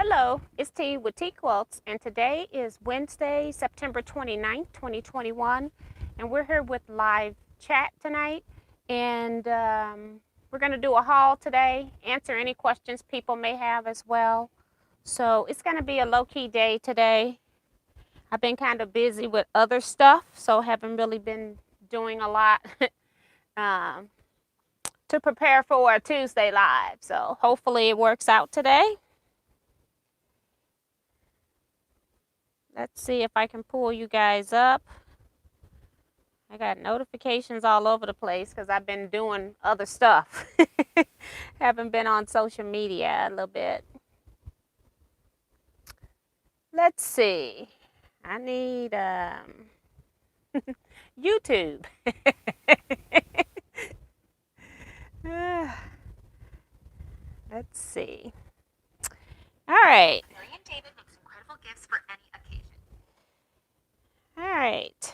Hello, it's T with Teaquilts, and today is Wednesday, September 29th, 2021, and we're here with live chat tonight, and we're going to do a haul today, answer any questions people may have as well. So it's going to be a low-key day today. I've been kind of busy with other stuff, so haven't really been doing a lot um, to prepare for a Tuesday live. So hopefully it works out today. Let's see if I can pull you guys up. I got notifications all over the place because I've been doing other stuff. Haven't been on social media a little bit. Let's see. I need YouTube. Let's see. All right. Million David makes incredible gifts for any occasion. All right.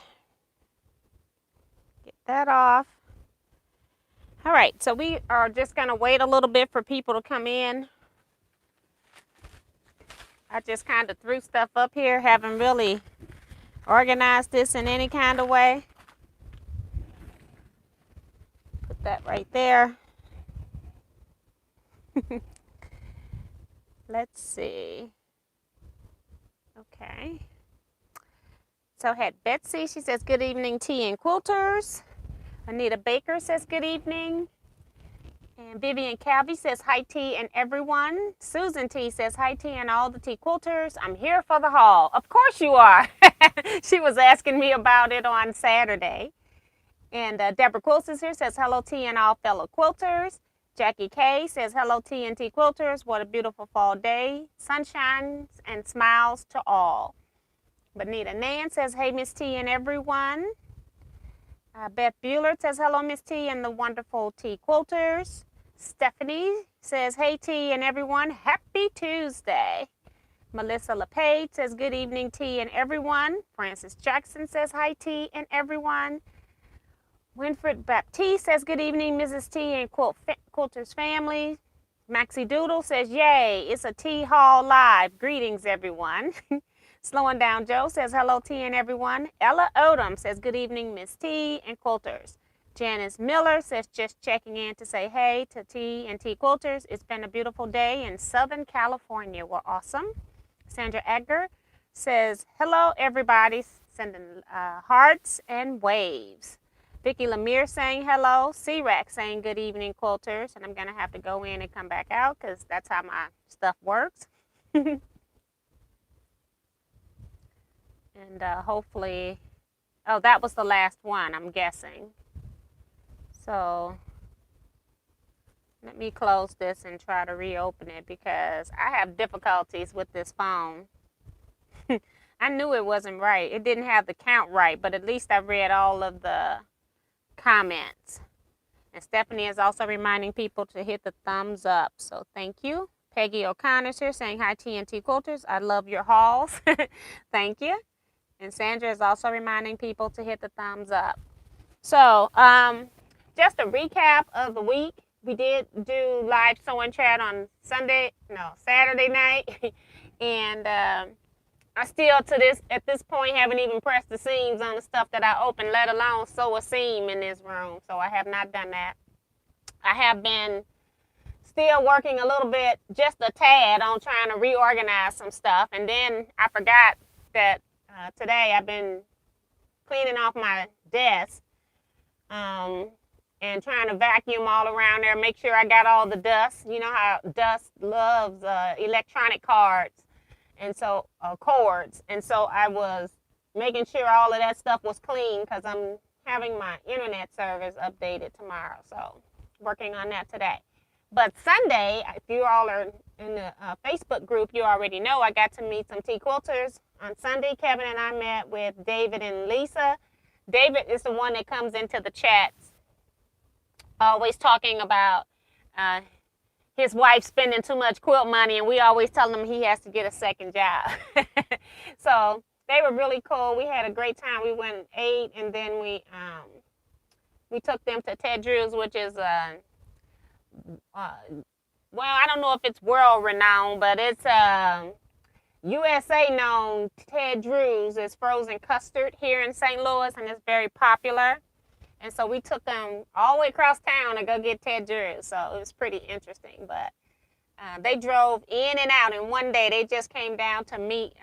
Get that off. All right, so we are just going to wait a little bit for people to come in. I just kind of threw stuff up here, haven't really organized this in any kind of way. Put that right there. Let's see. Okay. So I had Betsy, she says, good evening, tea and quilters. Anita Baker says, good evening. And Vivian Calvi says, hi, tea and everyone. Susan T says, hi, tea and all the tea quilters. I'm here for the haul. Of course you are. She was asking me about it on Saturday. And Deborah Quilts is here, says, hello, tea and all fellow quilters. Jackie K says, hello, tea and tea quilters. What a beautiful fall day. Sunshine and smiles to all. Bonita Nan says, hey, Miss T and everyone. Beth Bueller says, hello, Miss T and the wonderful tea quilters. Stephanie says, hey, T and everyone. Happy Tuesday. Melissa LePage says, good evening, T and everyone. Francis Jackson says, hi, T and everyone. Winfred Baptiste says, good evening, Mrs. T and Quilters family. Maxie Doodle says, yay, it's a tea haul live. Greetings, everyone. Slowing Down Joe says, hello, T and everyone. Ella Odom says, good evening, Miss T and Quilters. Janice Miller says, just checking in to say hey to T and T Quilters. It's been a beautiful day in Southern California. We're awesome. Sandra Edgar says, hello, everybody. Sending hearts and waves. Vicki Lemire saying hello. C-Rack saying good evening, quilters. And I'm going to have to go in and come back out because that's how my stuff works. And hopefully, oh, that was the last one, I'm guessing. So let me close this and try to reopen it because I have difficulties with this phone. I knew it wasn't right. It didn't have the count right, but at least I read all of the comments. And Stephanie is also reminding people to hit the thumbs up. So thank you. Peggy O'Connor's here saying hi, TNT Quilters. I love your hauls. Thank you. And Sandra is also reminding people to hit the thumbs up. So just a recap of the week. We did do live sewing chat on Saturday night. And I still at this point haven't even pressed the seams on the stuff that I opened, let alone sew a seam in this room. So I have not done that. I have been still working a little bit, just a tad, on trying to reorganize some stuff. And then I forgot that today I've been cleaning off my desk and trying to vacuum all around there, make sure I got all the dust. You know how dust loves electronic cords. And so cords. And so I was making sure all of that stuff was clean because I'm having my internet service updated tomorrow. So working on that today. But Sunday, if you all are in the Facebook group, you already know I got to meet some tea quilters. On Sunday, Kevin and I met with David and Lisa. David is the one that comes into the chats, always talking about his wife spending too much quilt money, and we always tell him he has to get a second job. So they were really cool. We had a great time. We went and ate, and then we took them to Ted Drew's, which is well, I don't know if it's world renowned, but it's USA known Ted Drew's is frozen custard here in St. Louis, and it's very popular. And so we took them all the way across town to go get Ted Drew's. So it was pretty interesting. But they drove in and out, and one day they just came down to meet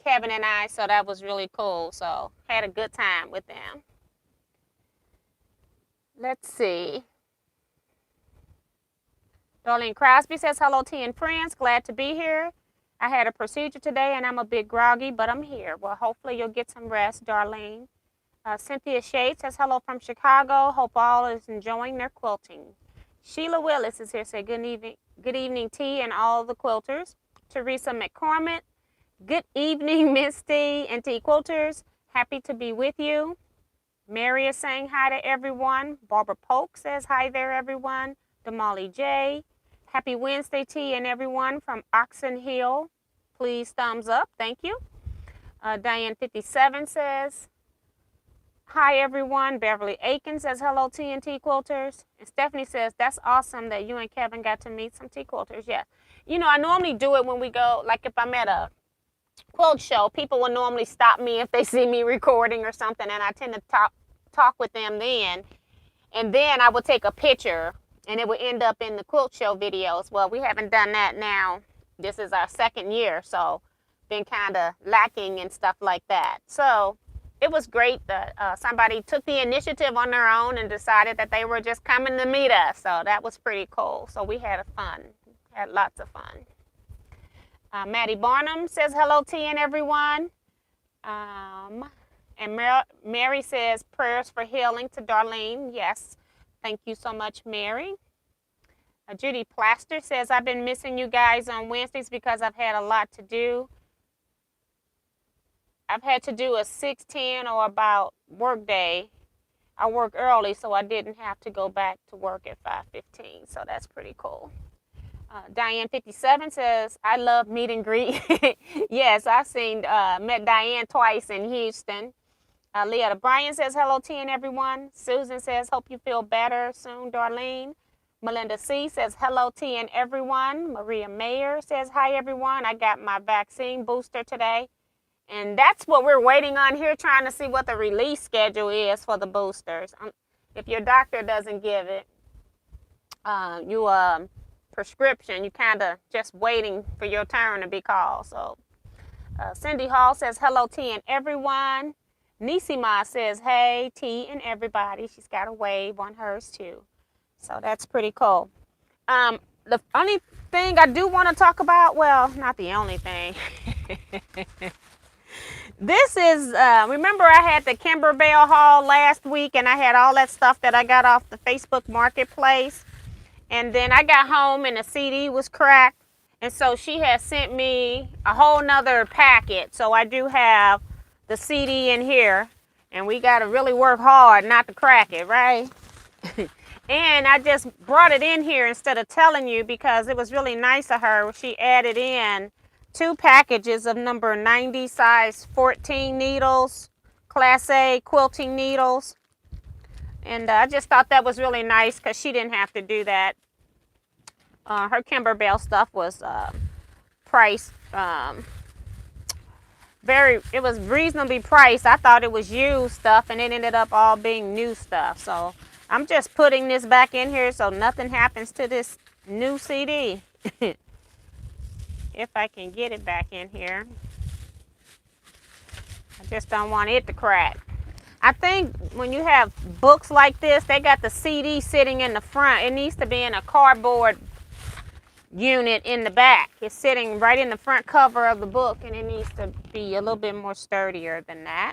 Kevin and I. So that was really cool. So had a good time with them. Let's see. Darlene Crosby says, hello, T and friends. Glad to be here. I had a procedure today and I'm a bit groggy, but I'm here. Well, hopefully you'll get some rest, Darlene. Cynthia Shade says, hello from Chicago. Hope all is enjoying their quilting. Sheila Willis is here. Say, good evening, T and all the quilters. Teresa McCormick, good evening, Misty and T Quilters. Happy to be with you. Mary is saying hi to everyone. Barbara Polk says, hi there, everyone. Damali J. Happy Wednesday, T and everyone from Oxon Hill. Please thumbs up. Thank you. Diane 57 says, hi, everyone. Beverly Aiken says, hello, T and T Quilters. And Stephanie says, that's awesome that you and Kevin got to meet some T Quilters. Yeah. You know, I normally do it when we go, like if I'm at a quilt show, people will normally stop me if they see me recording or something, and I tend to talk with them then. And then I will take a picture, and it would end up in the quilt show videos. Well, we haven't done that now. This is our second year, so been kind of lacking and stuff like that. So it was great that somebody took the initiative on their own and decided that they were just coming to meet us. So that was pretty cool. So we had lots of fun. Maddie Barnum says, hello, T and everyone. And Mary says, prayers for healing to Darlene. Yes. Thank you so much, Mary. Judy Plaster says, I've been missing you guys on Wednesdays because I've had a lot to do. I've had to do a 6:10 or about work day. I work early, so I didn't have to go back to work at 5:15. So that's pretty cool. Diane 57 says, I love meet and greet. Yes, I've met Diane twice in Houston. Leah Bryan says, hello, T and everyone. Susan says, hope you feel better soon, Darlene. Melinda C says, hello, T and everyone. Maria Mayer says, hi, everyone. I got my vaccine booster today. And that's what we're waiting on here, trying to see what the release schedule is for the boosters. If your doctor doesn't give it, you prescription, you kind of just waiting for your turn to be called. So Cindy Hall says, hello, T and everyone. Nisima says, hey, T and everybody. She's got a wave on hers too. So that's pretty cool. The only thing I do want to talk about, well, not the only thing. This is, remember I had the Kimberbell haul last week and I had all that stuff that I got off the Facebook Marketplace. And then I got home and the CD was cracked. And so she has sent me a whole nother packet. So I do have the CD in here. And we got to really work hard not to crack it, right? And I just brought it in here instead of telling you because it was really nice of her. She added in 2 packages of number 90 size 14 needles, Class A quilting needles. And I just thought that was really nice because she didn't have to do that. Her Kimberbell stuff was priced it was reasonably priced. I thought it was used stuff and it ended up all being new stuff. So I'm just putting this back in here so nothing happens to this new CD. If I can get it back in here. I just don't want it to crack. I think when you have books like this, they got the CD sitting in the front. It needs to be in a cardboard unit in the back. It's sitting right in the front cover of the book, and it needs to be a little bit more sturdier than that.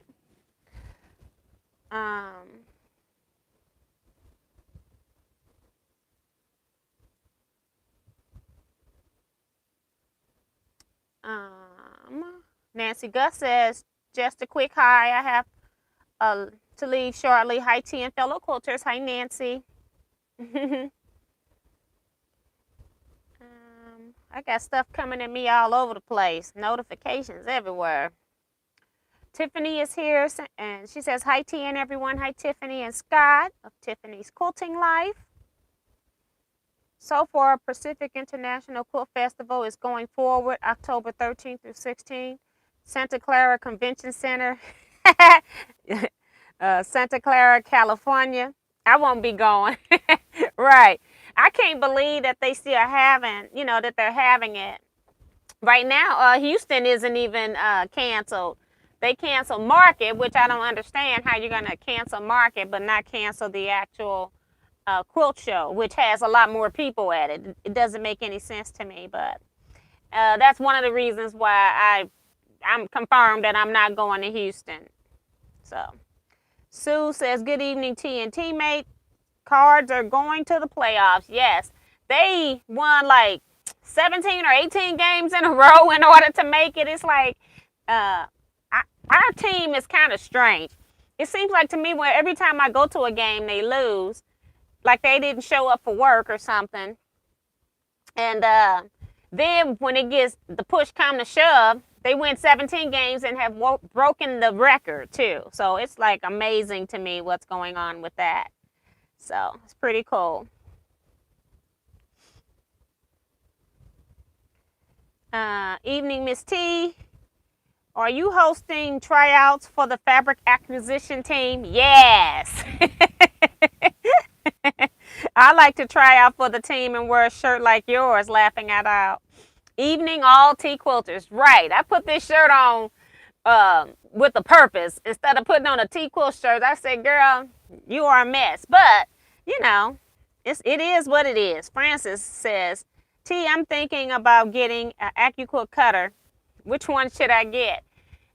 Nancy Gus says, just a quick hi. I have to leave shortly. Hi, T and fellow quilters. Hi, Nancy. I got stuff coming at me all over the place. Notifications everywhere. Tiffany is here, and she says, hi, T and everyone. Hi, Tiffany and Scott of Tiffany's Quilting Life. So far, Pacific International Quilt Festival is going forward October 13th through 16th. Santa Clara Convention Center, Santa Clara, California. I won't be going. Right. I can't believe that they still having, that they're having it. Right now, Houston isn't even canceled. They canceled Market, which I don't understand how you're going to cancel Market but not cancel the actual quilt show, which has a lot more people at it. It doesn't make any sense to me, but that's one of the reasons why I'm confirmed that I'm not going to Houston. So, Sue says, good evening, TNT mate. Cards are going to the playoffs. Yes, they won like 17 or 18 games in a row in order to make it. It's like our team is kind of strange. It seems like to me where every time I go to a game, they lose. Like they didn't show up for work or something. And then when it gets the push come to shove, they win 17 games and have broken the record too. So it's like amazing to me what's going on with that. So it's pretty cool. Evening, Miss T. Are you hosting tryouts for the fabric acquisition team? Yes. I like to try out for the team and wear a shirt like yours, laughing at out. Evening, all Teaquilters. Right. I put this shirt on with a purpose. Instead of putting on a Teaquilt shirt, I said, girl, you are a mess. But, it is what it is. Francis says, T, I'm thinking about getting an AccuQuilt cutter. Which one should I get?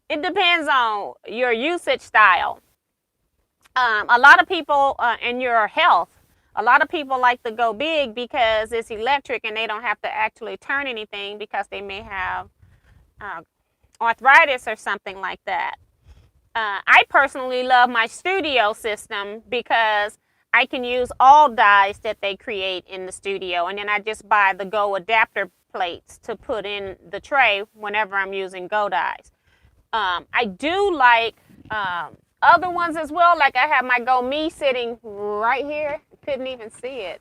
It depends on your usage style. A lot of people and your health, a lot of people like to go big because it's electric and they don't have to actually turn anything because they may have arthritis or something like that. I personally love my studio system because I can use all dies that they create in the studio, and then I just buy the Go adapter plates to put in the tray whenever I'm using Go dies. I do like other ones as well. Like I have my Go Me sitting right here. Couldn't even see it,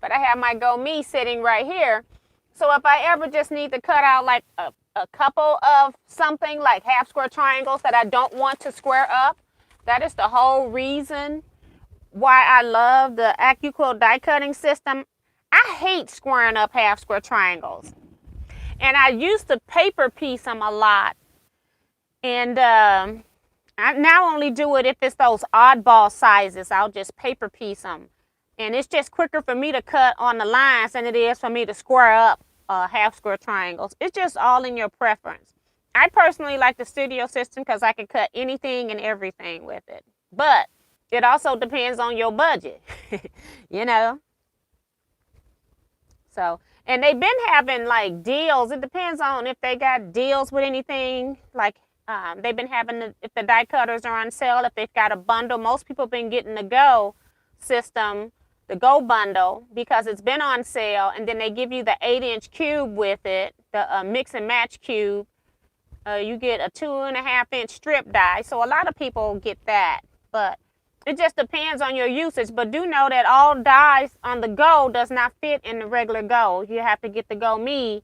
but I have my Go Me sitting right here. So if I ever just need to cut out like a couple of something like half square triangles that I don't want to square up, that is the whole reason why I love the AccuQuilt die cutting system. I hate squaring up half square triangles, and I used to paper piece them a lot, and I now only do it if it's those oddball sizes. I'll just paper piece them, and it's just quicker for me to cut on the lines than it is for me to square up half square triangles. It's just all in your preference. I personally like the studio system because I can cut anything and everything with it, but it also depends on your budget. So, and they've been having like deals. It depends on if they got deals with anything. Like they've been having, if the die cutters are on sale, if they've got a bundle. Most people have been getting the Go system, the Go bundle, because it's been on sale. And then they give you the 8-inch cube with it, the mix and match cube. You get a 2.5-inch strip die. So a lot of people get that, but it just depends on your usage. But do know that all dies on the Go does not fit in the regular Go. You have to get the Go Me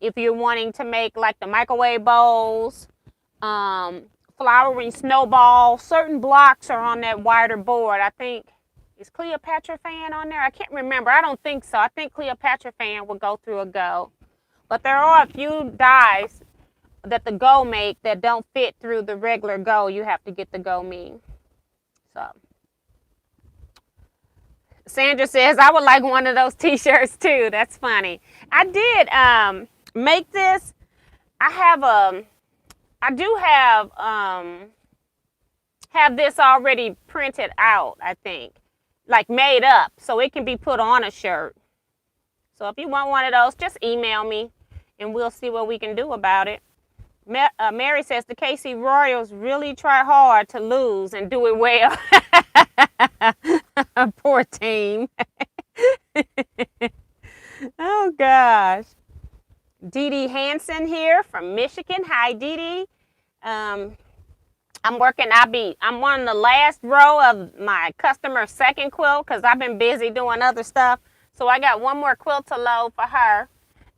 if you're wanting to make like the microwave bowls, flowering snowballs. Certain blocks are on that wider board. I think, is Cleopatra fan on there? I can't remember. I don't think so. I think Cleopatra fan will go through a Go. But there are a few dies that the Go make that don't fit through the regular Go. You have to get the Go Me. So Sandra says, I would like one of those t-shirts too. That's funny. I did make this. I do have this already printed out, I think, like made up, so it can be put on a shirt. So if you want one of those, just email me and we'll see what we can do about it. Mary says the KC Royals really try hard to lose and do it well. Poor team. Oh gosh. Dee Dee Hansen here from Michigan. Hi, Dee Dee. I'm on the last row of my customer second quilt because I've been busy doing other stuff. So I got one more quilt to load for her.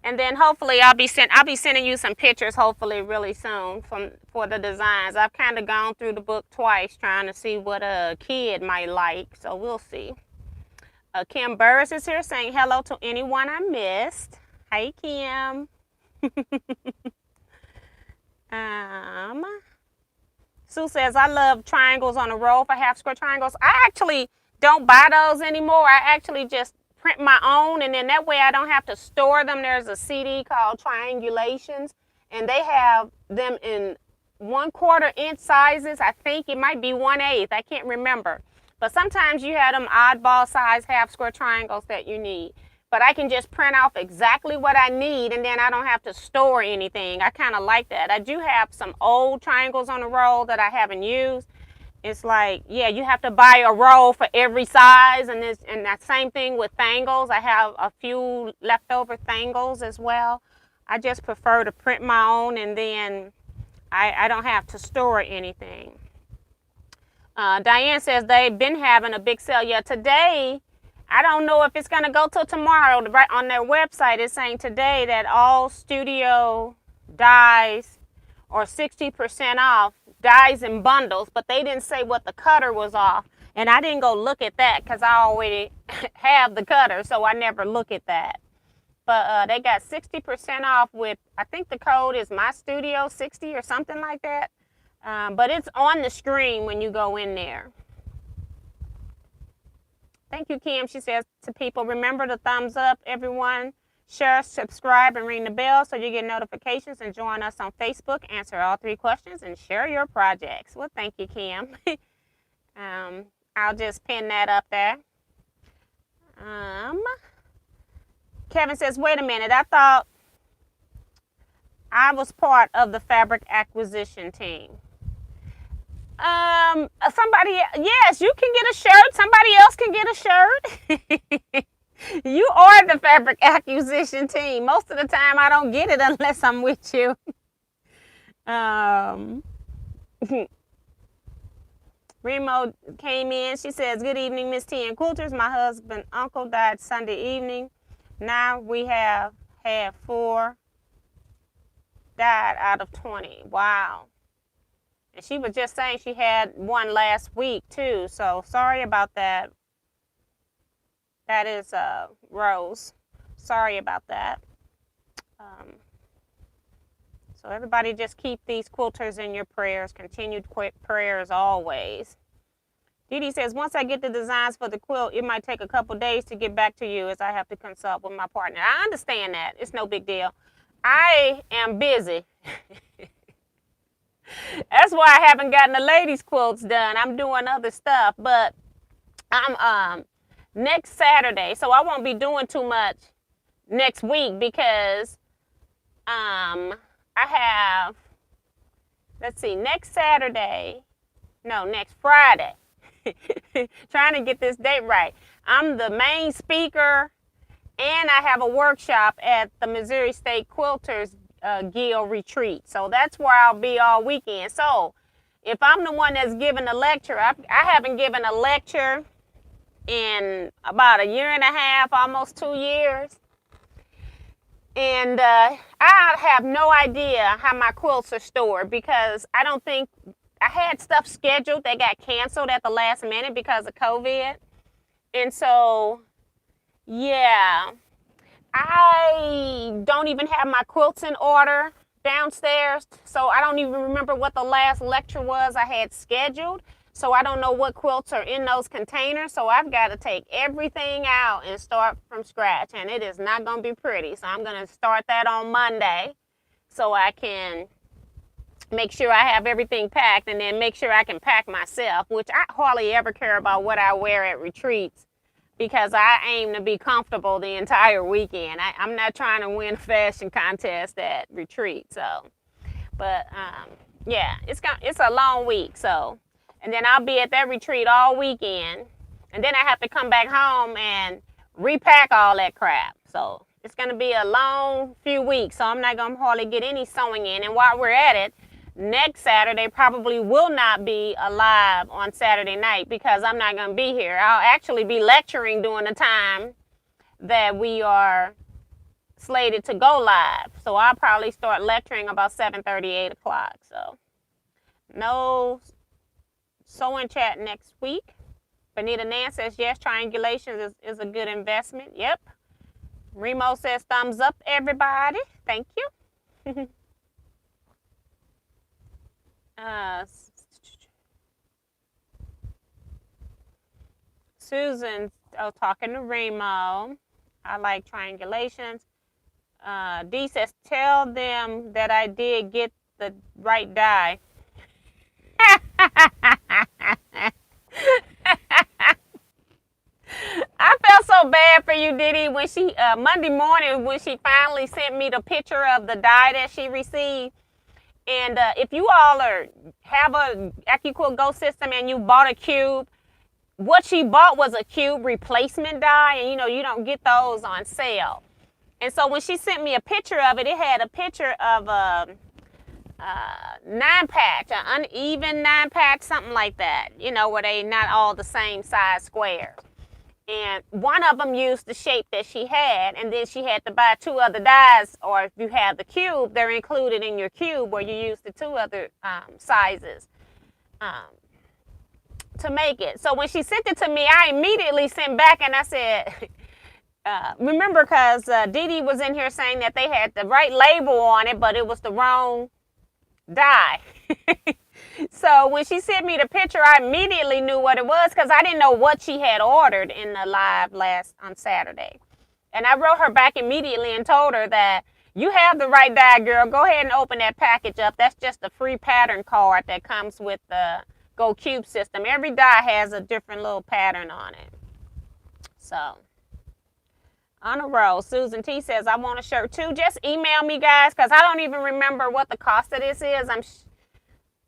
And then hopefully I'll be sending you some pictures hopefully really soon for the designs. I've kind of gone through the book twice trying to see what a kid might like. So we'll see. Kim Burris is here saying hello to anyone I missed. Hey, Kim. Sue says, I love triangles on a roll for half square triangles. I actually don't buy those anymore. I actually just print my own, and then that way I don't have to store them. There's a CD called Triangulations, and they have them in 1/4 inch sizes. I think it might be 1/8. I can't remember. But sometimes you have them oddball size half square triangles that you need. But I can just print off exactly what I need, and then I don't have to store anything. I kind of like that. I do have some old triangles on the roll that I haven't used. It's like, yeah, you have to buy a roll for every size, and that same thing with thangles. I have a few leftover thangles as well. I just prefer to print my own, and then I don't have to store anything. Diane says they've been having a big sale. Yeah, today, I don't know if it's going to go till tomorrow. Right on their website, it's saying today that all studio dies are 60% off, dies in bundles, but they didn't say what the cutter was off. And I didn't go look at that because I already have the cutter, so I never look at that. But they got 60% off with, I think the code is MyStudio60 or something like that. But it's on the screen when you go in there. Thank you, Kim. She says to people, remember the thumbs up, everyone. Share, subscribe, and ring the bell so you get notifications, and join us on Facebook. Answer all 3 questions and share your projects. Well, thank you, Kim. I'll just pin that up there. Kevin says, wait a minute. I thought I was part of the fabric acquisition team. Somebody, yes, you can get a shirt. Somebody else can get a shirt. You are the fabric acquisition team. Most of the time I don't get it unless I'm with you. Remo came in. She says, good evening, Miss T and Quilters. My husband, uncle died Sunday evening. Now we have had 4 died out of 20. Wow. And she was just saying she had one last week too. So sorry about that. That is Rose. Sorry about that. So everybody just keep these quilters in your prayers. Continued prayers always. Dee Dee says, once I get the designs for the quilt, it might take a couple days to get back to you as I have to consult with my partner. I understand that. It's no big deal. I am busy. That's why I haven't gotten the ladies' quilts done. I'm doing other stuff, but I'm next Saturday, so I won't be doing too much next week because I have, let's see, next Friday. Trying to get this date right. I'm the main speaker, and I have a workshop at the Missouri State Quilters Guild retreat. So that's where I'll be all weekend. So if I'm the one that's giving a lecture, I haven't given a lecture in about 1.5 years, almost 2 years. And I have no idea how my quilts are stored because I don't think, I had stuff scheduled that got canceled at the last minute because of COVID. And so, yeah, I don't even have my quilts in order downstairs. So I don't even remember what the last lecture was I had scheduled. So I don't know what quilts are in those containers. So I've got to take everything out and start from scratch. And it is not going to be pretty. So I'm going to start that on Monday so I can make sure I have everything packed and then make sure I can pack myself, which I hardly ever care about what I wear at retreats because I aim to be comfortable the entire weekend. I'm not trying to win a fashion contest at retreat. So, but yeah, it's a long week. So, and then I'll be at that retreat all weekend. And then I have to come back home and repack all that crap. So it's going to be a long few weeks. So I'm not going to hardly get any sewing in. And while we're at it, next Saturday probably will not be alive on Saturday night because I'm not going to be here. I'll actually be lecturing during the time that we are slated to go live. So I'll probably start lecturing about 7:30, 8 o'clock. So no sewing chat next week. Benita Nan says, yes, triangulations is a good investment. Yep. Remo says, thumbs up, everybody. Thank you. Susan, talking to Remo. I like triangulations. D says, tell them that I did get the right die. I felt so bad for you, Diddy, when she Monday morning when she finally sent me the picture of the die that she received. And if you all have a AccuQuilt Go system and you bought a cube, what she bought was a cube replacement die, and you don't get those on sale. And so when she sent me a picture of it, it had a picture of a 9-patch, an uneven 9-patch, something like that, where they not all the same size squares. And one of them used the shape that she had, and then she had to buy 2 other dies, or if you have the cube, they're included in your cube where you use the 2 other sizes to make it. So when she sent it to me, I immediately sent back and I said, remember, because Dee Dee was in here saying that they had the right label on it, but it was the wrong die. So when she sent me the picture, I immediately knew what it was because I didn't know what she had ordered in the live on Saturday. And I wrote her back immediately and told her that you have the right die, girl. Go ahead and open that package up. That's just a free pattern card that comes with the Go Cube system. Every die has a different little pattern on it. So, on a roll. Susan T says, I want a shirt too. Just email me, guys, because I don't even remember what the cost of this is.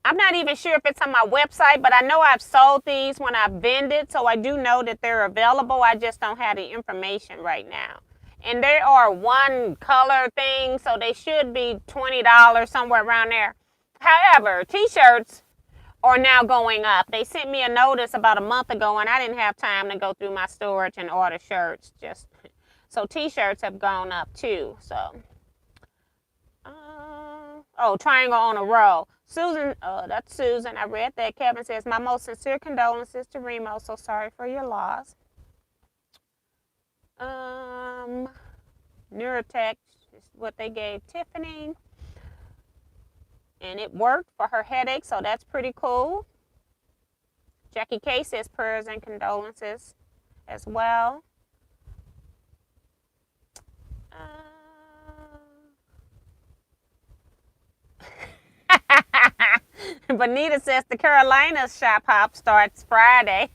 I'm not even sure if it's on my website, but I know I've sold these when I've vended, so I do know that they're available. I just don't have the information right now. And they are one color thing, so they should be $20, somewhere around there. However, t-shirts are now going up. They sent me a notice about a month ago, and I didn't have time to go through my storage and order shirts. So t-shirts have gone up too. So, triangle on a roll. Susan, that's Susan. I read that. Kevin says, my most sincere condolences to Remo. So sorry for your loss. Neurotech is what they gave Tiffany. And it worked for her headache, so that's pretty cool. Jackie K says prayers and condolences as well. Bonita says the Carolina shop hop starts Friday.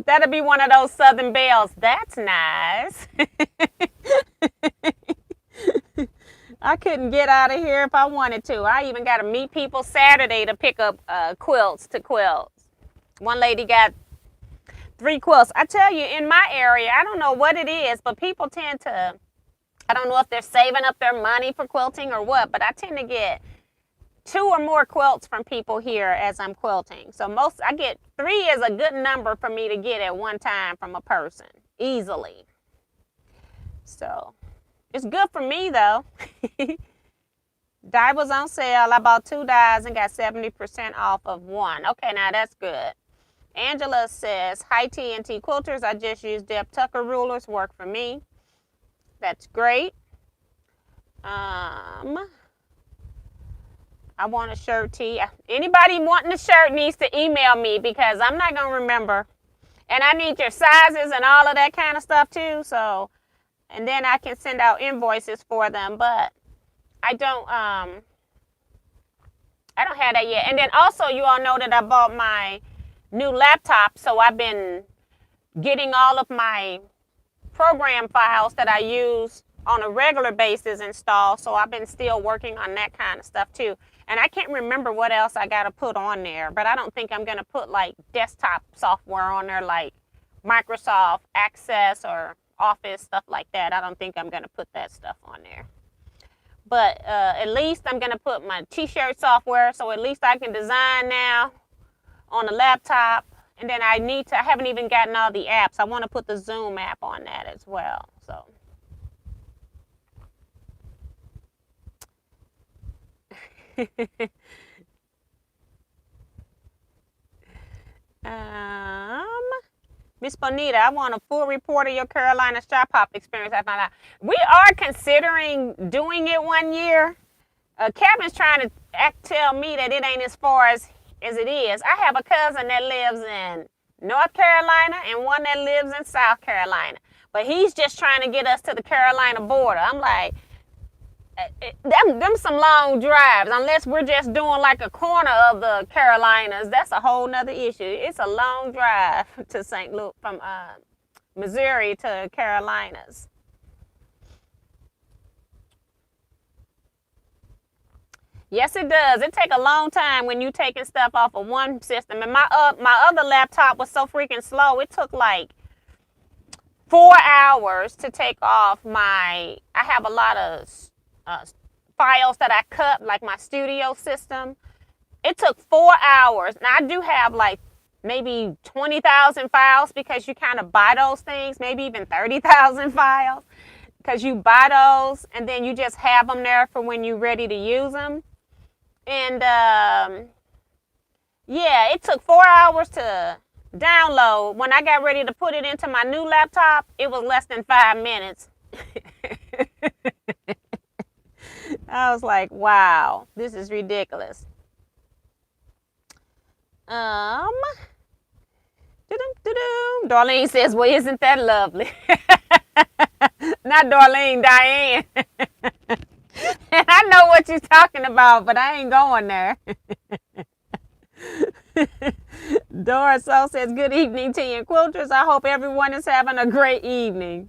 That'll be one of those Southern bells. That's nice. I couldn't get out of here if I wanted to. I even got to meet people Saturday to pick up quilts to quilts. One lady got 3 quilts. I tell you, in my area, I don't know what it is, but people tend to, I don't know if they're saving up their money for quilting or what, but I tend to get 2 or more quilts from people here as I'm quilting. So I get 3 is a good number for me to get at one time from a person, easily. So it's good for me though. Die was on sale. I bought 2 dies and got 70% off of 1. Okay, now that's good. Angela says, hi TNT quilters. I just used Deb Tucker rulers. Work for me. That's great. I want a shirt tee. Anybody wanting a shirt needs to email me because I'm not going to remember. And I need your sizes and all of that kind of stuff too. So, and then I can send out invoices for them. But I don't have that yet. And then also you all know that I bought my new laptop. So I've been getting all of my program files that I use on a regular basis installed. So I've been still working on that kind of stuff too. And I can't remember what else I got to put on there, but I don't think I'm going to put like desktop software on there like Microsoft Access or Office, stuff like that. I don't think I'm going to put that stuff on there. But at least I'm going to put my t-shirt software, so at least I can design now on the laptop And then I haven't even gotten all the apps. I want to put the Zoom app on that as well. So. Miss Bonita, I want a full report of your Carolina shop hop experience. I found out we are considering doing it one year. Kevin's trying to tell me that it ain't as far as it is. I have a cousin that lives in North Carolina and one that lives in South Carolina, but he's just trying to get us to the Carolina border. I'm like, them some long drives. Unless we're just doing like a corner of the Carolinas, that's a whole nother issue. It's a long drive to St. Louis from Missouri to Carolinas. Yes, it does. It take a long time when you taking stuff off of one system. And my other laptop was so freaking slow. It took like 4 hours to take off I have a lot of files that I cut, like my studio system. It took 4 hours. Now I do have like maybe 20,000 files because you kind of buy those things, maybe even 30,000 files because you buy those and then you just have them there for when you're ready to use them. And yeah, it took 4 hours to download. When I got ready to put it into my new laptop, it was less than 5 minutes. I was like, wow, this is ridiculous. Darlene says, well, isn't that lovely? Not Darlene, Diane. And I know what you're talking about, but I ain't going there. Doris So says, good evening, tea and quilters. I hope everyone is having a great evening.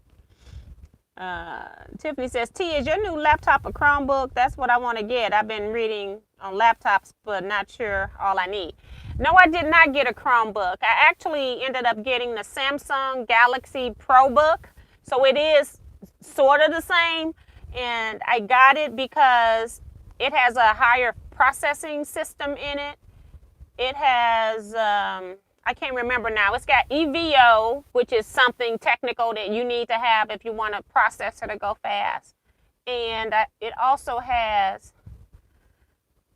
Tiffany says, T, is your new laptop a Chromebook? That's what I want to get. I've been reading on laptops, but not sure all I need. No, I did not get a Chromebook. I actually ended up getting the Samsung Galaxy ProBook. So it is sort of the same. And I got it because it has a higher processing system in it. It has, I can't remember now. It's got EVO, which is something technical that you need to have if you want a processor to go fast. And it also has,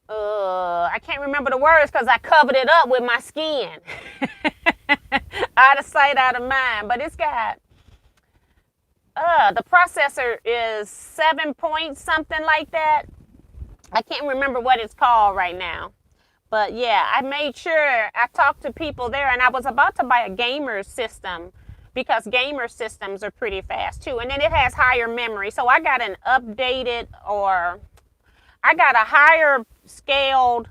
I can't remember the words because I covered it up with my skin. Out of sight, out of mind. But it's got, the processor is 7 point something like that. I can't remember what it's called right now. But yeah, I made sure I talked to people there, and I was about to buy a gamer system because gamer systems are pretty fast too. And then it has higher memory. So I got an updated, or I got a higher scaled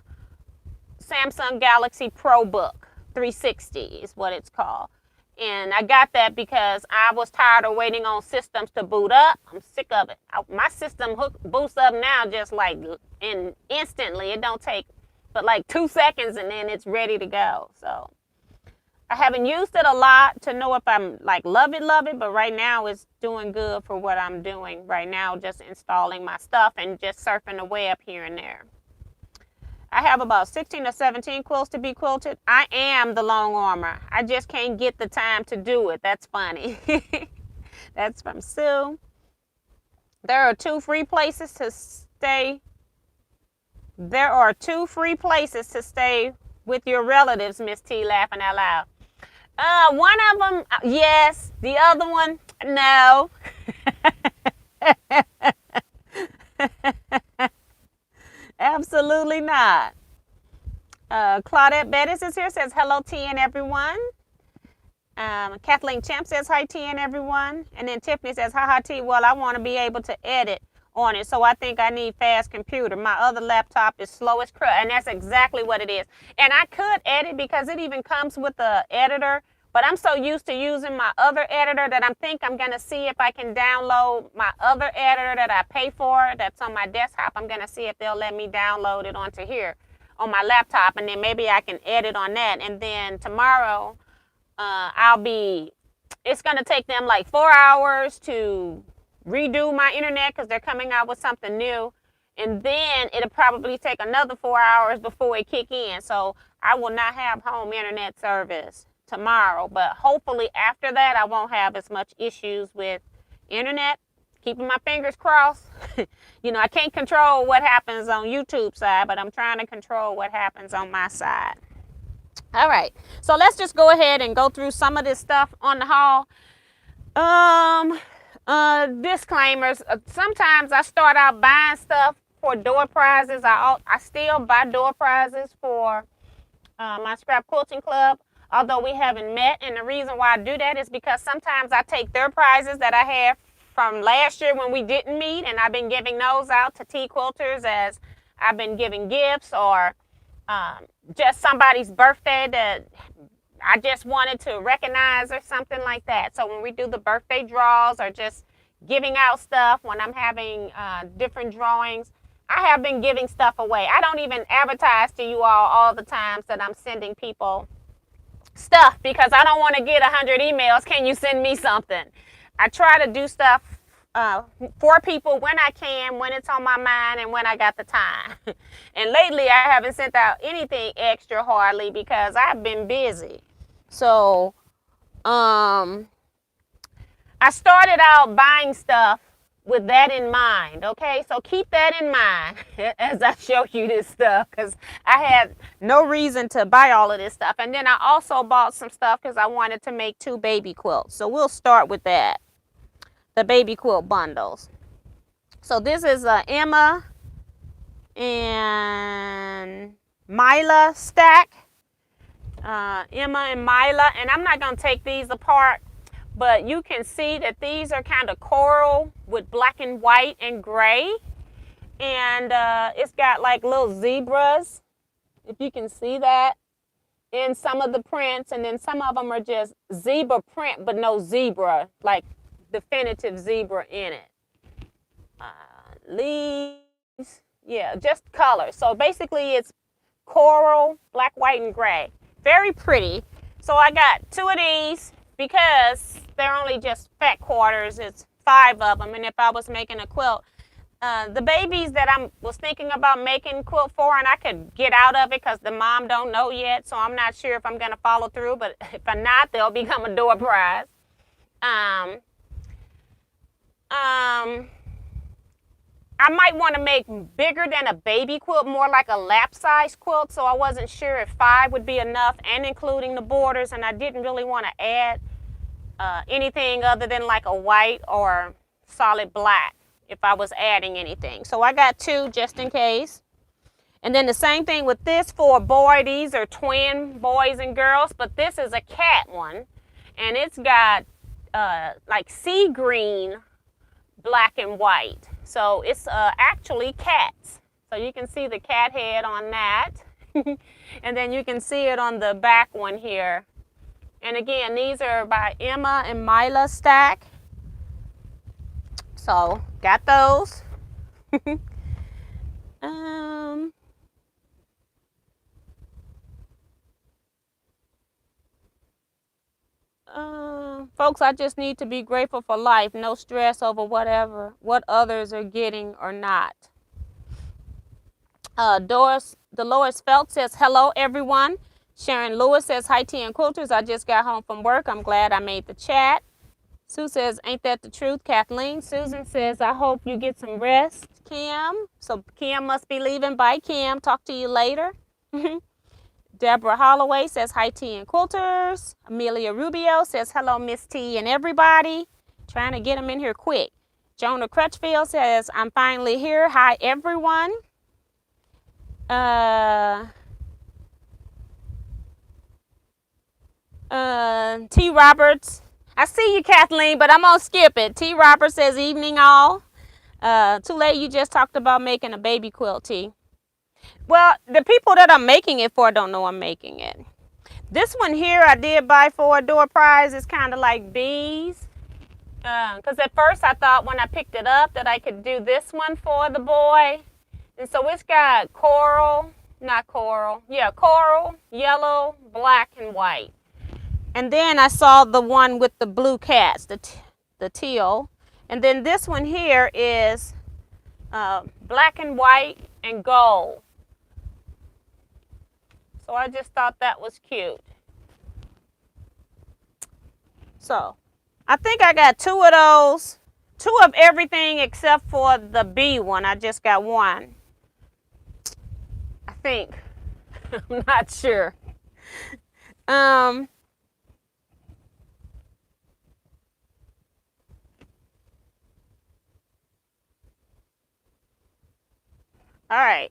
Samsung Galaxy ProBook 360 is what it's called. And I got that because I was tired of waiting on systems to boot up. I'm sick of it. My system boots up now just like instantly. It don't take but like 2 seconds and then it's ready to go. So I haven't used it a lot to know if I'm like love it, but right now it's doing good for what I'm doing right now, just installing my stuff and just surfing the web here and there. I have about 16 or 17 quilts to be quilted. I am the long armor. I just can't get the time to do it. That's funny. That's from Sue. There are 2 free places to stay. There are 2 free places to stay with your relatives, Miss T, laughing out loud. One of them, yes. The other one, no. Absolutely not. Claudette Bettis is here, says hello, T and everyone. Kathleen Champ says hi, T and everyone. And then Tiffany says, haha, T, well, I want to be able to edit on it, so I think I need fast computer. My other laptop is slow as crap, and that's exactly what it is. And I could edit because it even comes with the editor, but I'm so used to using my other editor that I'm going to see if I can download my other editor that I pay for that's on my desktop. I'm going to see if they'll let me download it onto here on my laptop, and then maybe I can edit on that. And then tomorrow it's going to take them like 4 hours to redo my internet because they're coming out with something new, and then it'll probably take another 4 hours before it kick in. So I will not have home internet service tomorrow. But hopefully after that, I won't have as much issues with internet. Keeping my fingers crossed. You know, I can't control what happens on YouTube side, but I'm trying to control what happens on my side. All right, so let's just go ahead and go through some of this stuff on the haul. Disclaimers. Sometimes I start out buying stuff for door prizes. I still buy door prizes for my scrap quilting club, although we haven't met. And the reason why I do that is because sometimes I take their prizes that I have from last year when we didn't meet, and I've been giving those out to Teaquilters as I've been giving gifts, or just somebody's birthday that I just wanted to recognize or something like that. So when we do the birthday draws or just giving out stuff, when I'm having different drawings, I have been giving stuff away. I don't even advertise to you all the times that I'm sending people stuff because I don't want to get 100 emails. Can you send me something? I try to do stuff for people when I can, when it's on my mind, and when I got the time. And lately, I haven't sent out anything extra hardly because I've been busy. So, I started out buying stuff with that in mind, okay? So keep that in mind as I show you this stuff, because I had no reason to buy all of this stuff. And then I also bought some stuff because I wanted to make 2 baby quilts. So we'll start with that, the baby quilt bundles. So this is a Emma and Mila stack. Emma and Mila, and I'm not going to take these apart, but you can see that these are kind of coral with black and white and gray, and it's got like little zebras, if you can see that, in some of the prints, and then some of them are just zebra print but no zebra, like definitive zebra in it. Leaves, yeah, just colors. So basically it's coral, black, white, and gray. Very pretty. So I got 2 of these because they're only just fat quarters. It's 5 of them. And if I was making a quilt, the babies that I was thinking about making quilt for, and I could get out of it because the mom don't know yet, so I'm not sure if I'm going to follow through. But if I'm not, they'll become a door prize. I might want to make bigger than a baby quilt, more like a lap size quilt, so I wasn't sure if 5 would be enough, and including the borders, and I didn't really want to add anything other than like a white or solid black if I was adding anything. So I got 2 just in case. And then the same thing with this for a boy. These are twin boys and girls, but this is a cat one, and it's got like sea green, black and white. So it's actually cats. So you can see the cat head on that. And then you can see it on the back one here. And again, these are by Emma and Mila stack. So got those. Folks, I just need to be grateful for life. No stress over what others are getting or not. Dolores Felt says, hello, everyone. Sharon Lewis says, hi, Tea and Quilters. I just got home from work. I'm glad I made the chat. Sue says, ain't that the truth? Kathleen. Susan says, I hope you get some rest, Kim. So Kim must be leaving. Bye, Kim. Talk to you later. Deborah Holloway says, hi, Tea and Quilters. Amelia Rubio says, hello, Miss T and everybody. Trying to get them in here quick. Jonah Crutchfield says, I'm finally here. Hi, everyone. T. Roberts. I see you, Kathleen, but I'm going to skip it. T. Roberts says, evening all. Too late, you just talked about making a baby quilt, T. Well, the people that I'm making it for don't know I'm making it. This one here I did buy for a door prize. It's kind of like bees. Because at first I thought when I picked it up that I could do this one for the boy. And so it's got coral, yellow, black, and white. And then I saw the one with the blue cats, the teal. And then this one here is black and white and gold. So I just thought that was cute. So I think I got 2 of those. 2 of everything except for the B one. I just got 1. I think. I'm not sure. All right.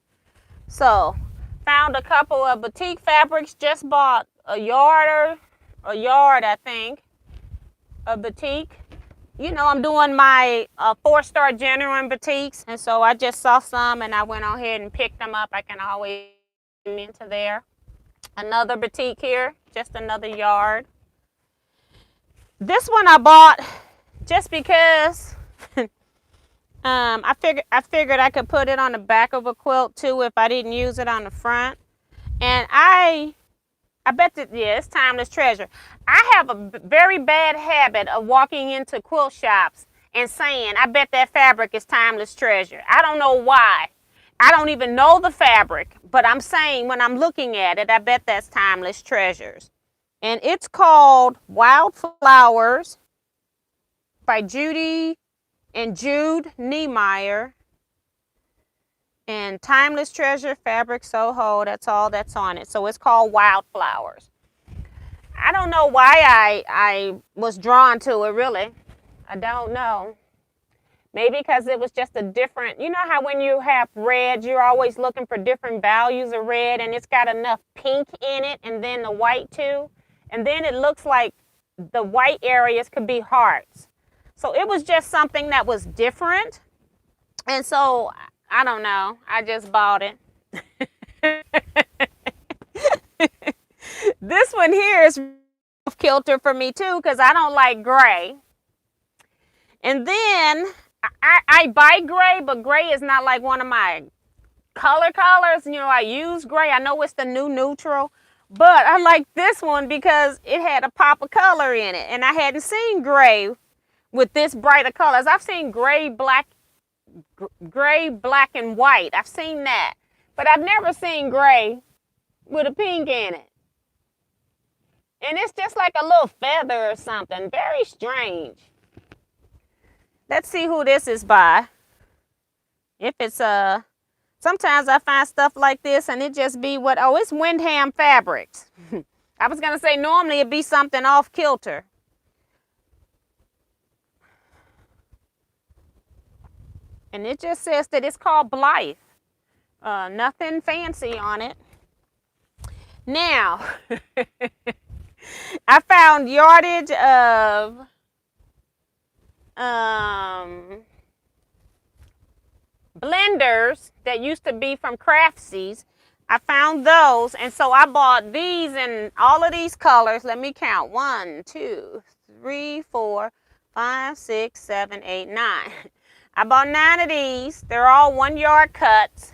So found a couple of batik fabrics. Just bought a yard, I think, of batik. You know, I'm doing my 4-star genuine batiks, and so I just saw some and I went on ahead and picked them up. I can always get them into there. Another batik here, just another yard. This one I bought just because I figured I could put it on the back of a quilt too if I didn't use it on the front. And I bet that, yeah, it's timeless treasure. I have a very bad habit of walking into quilt shops and saying, I bet that fabric is timeless treasure. I don't know why. I don't even know the fabric, but I'm saying when I'm looking at it, I bet that's timeless treasures. And it's called Wildflowers by Judy and Jude Niemeyer. And Timeless Treasure Fabric Soho, that's all that's on it. So it's called Wildflowers. I don't know why I was drawn to it, really. I don't know. Maybe because it was just a different, you know how when you have red, you're always looking for different values of red, and it's got enough pink in it and then the white too. And then it looks like the white areas could be hearts. So it was just something that was different. And so I don't know. I just bought it. This one here is off kilter for me too because I don't like gray. And then I buy gray, but gray is not like one of my colors. You know, I use gray. I know it's the new neutral, but I like this one because it had a pop of color in it. And I hadn't seen gray with this brighter colors. I've seen gray, black, and white. I've seen that, but I've never seen gray with a pink in it. And it's just like a little feather or something. Very strange. Let's see who this is by. If it's sometimes I find stuff like this and it just be it's Windham Fabrics. I was gonna say normally it'd be something off kilter. And it just says that it's called Blythe. Nothing fancy on it. Now, I found yardage of blenders that used to be from Craftsies. I found those, and so I bought these in all of these colors. Let me count. 1, 2, 3, 4, 5, 6, 7, 8, 9. I bought 9 of these. They're all 1-yard cuts.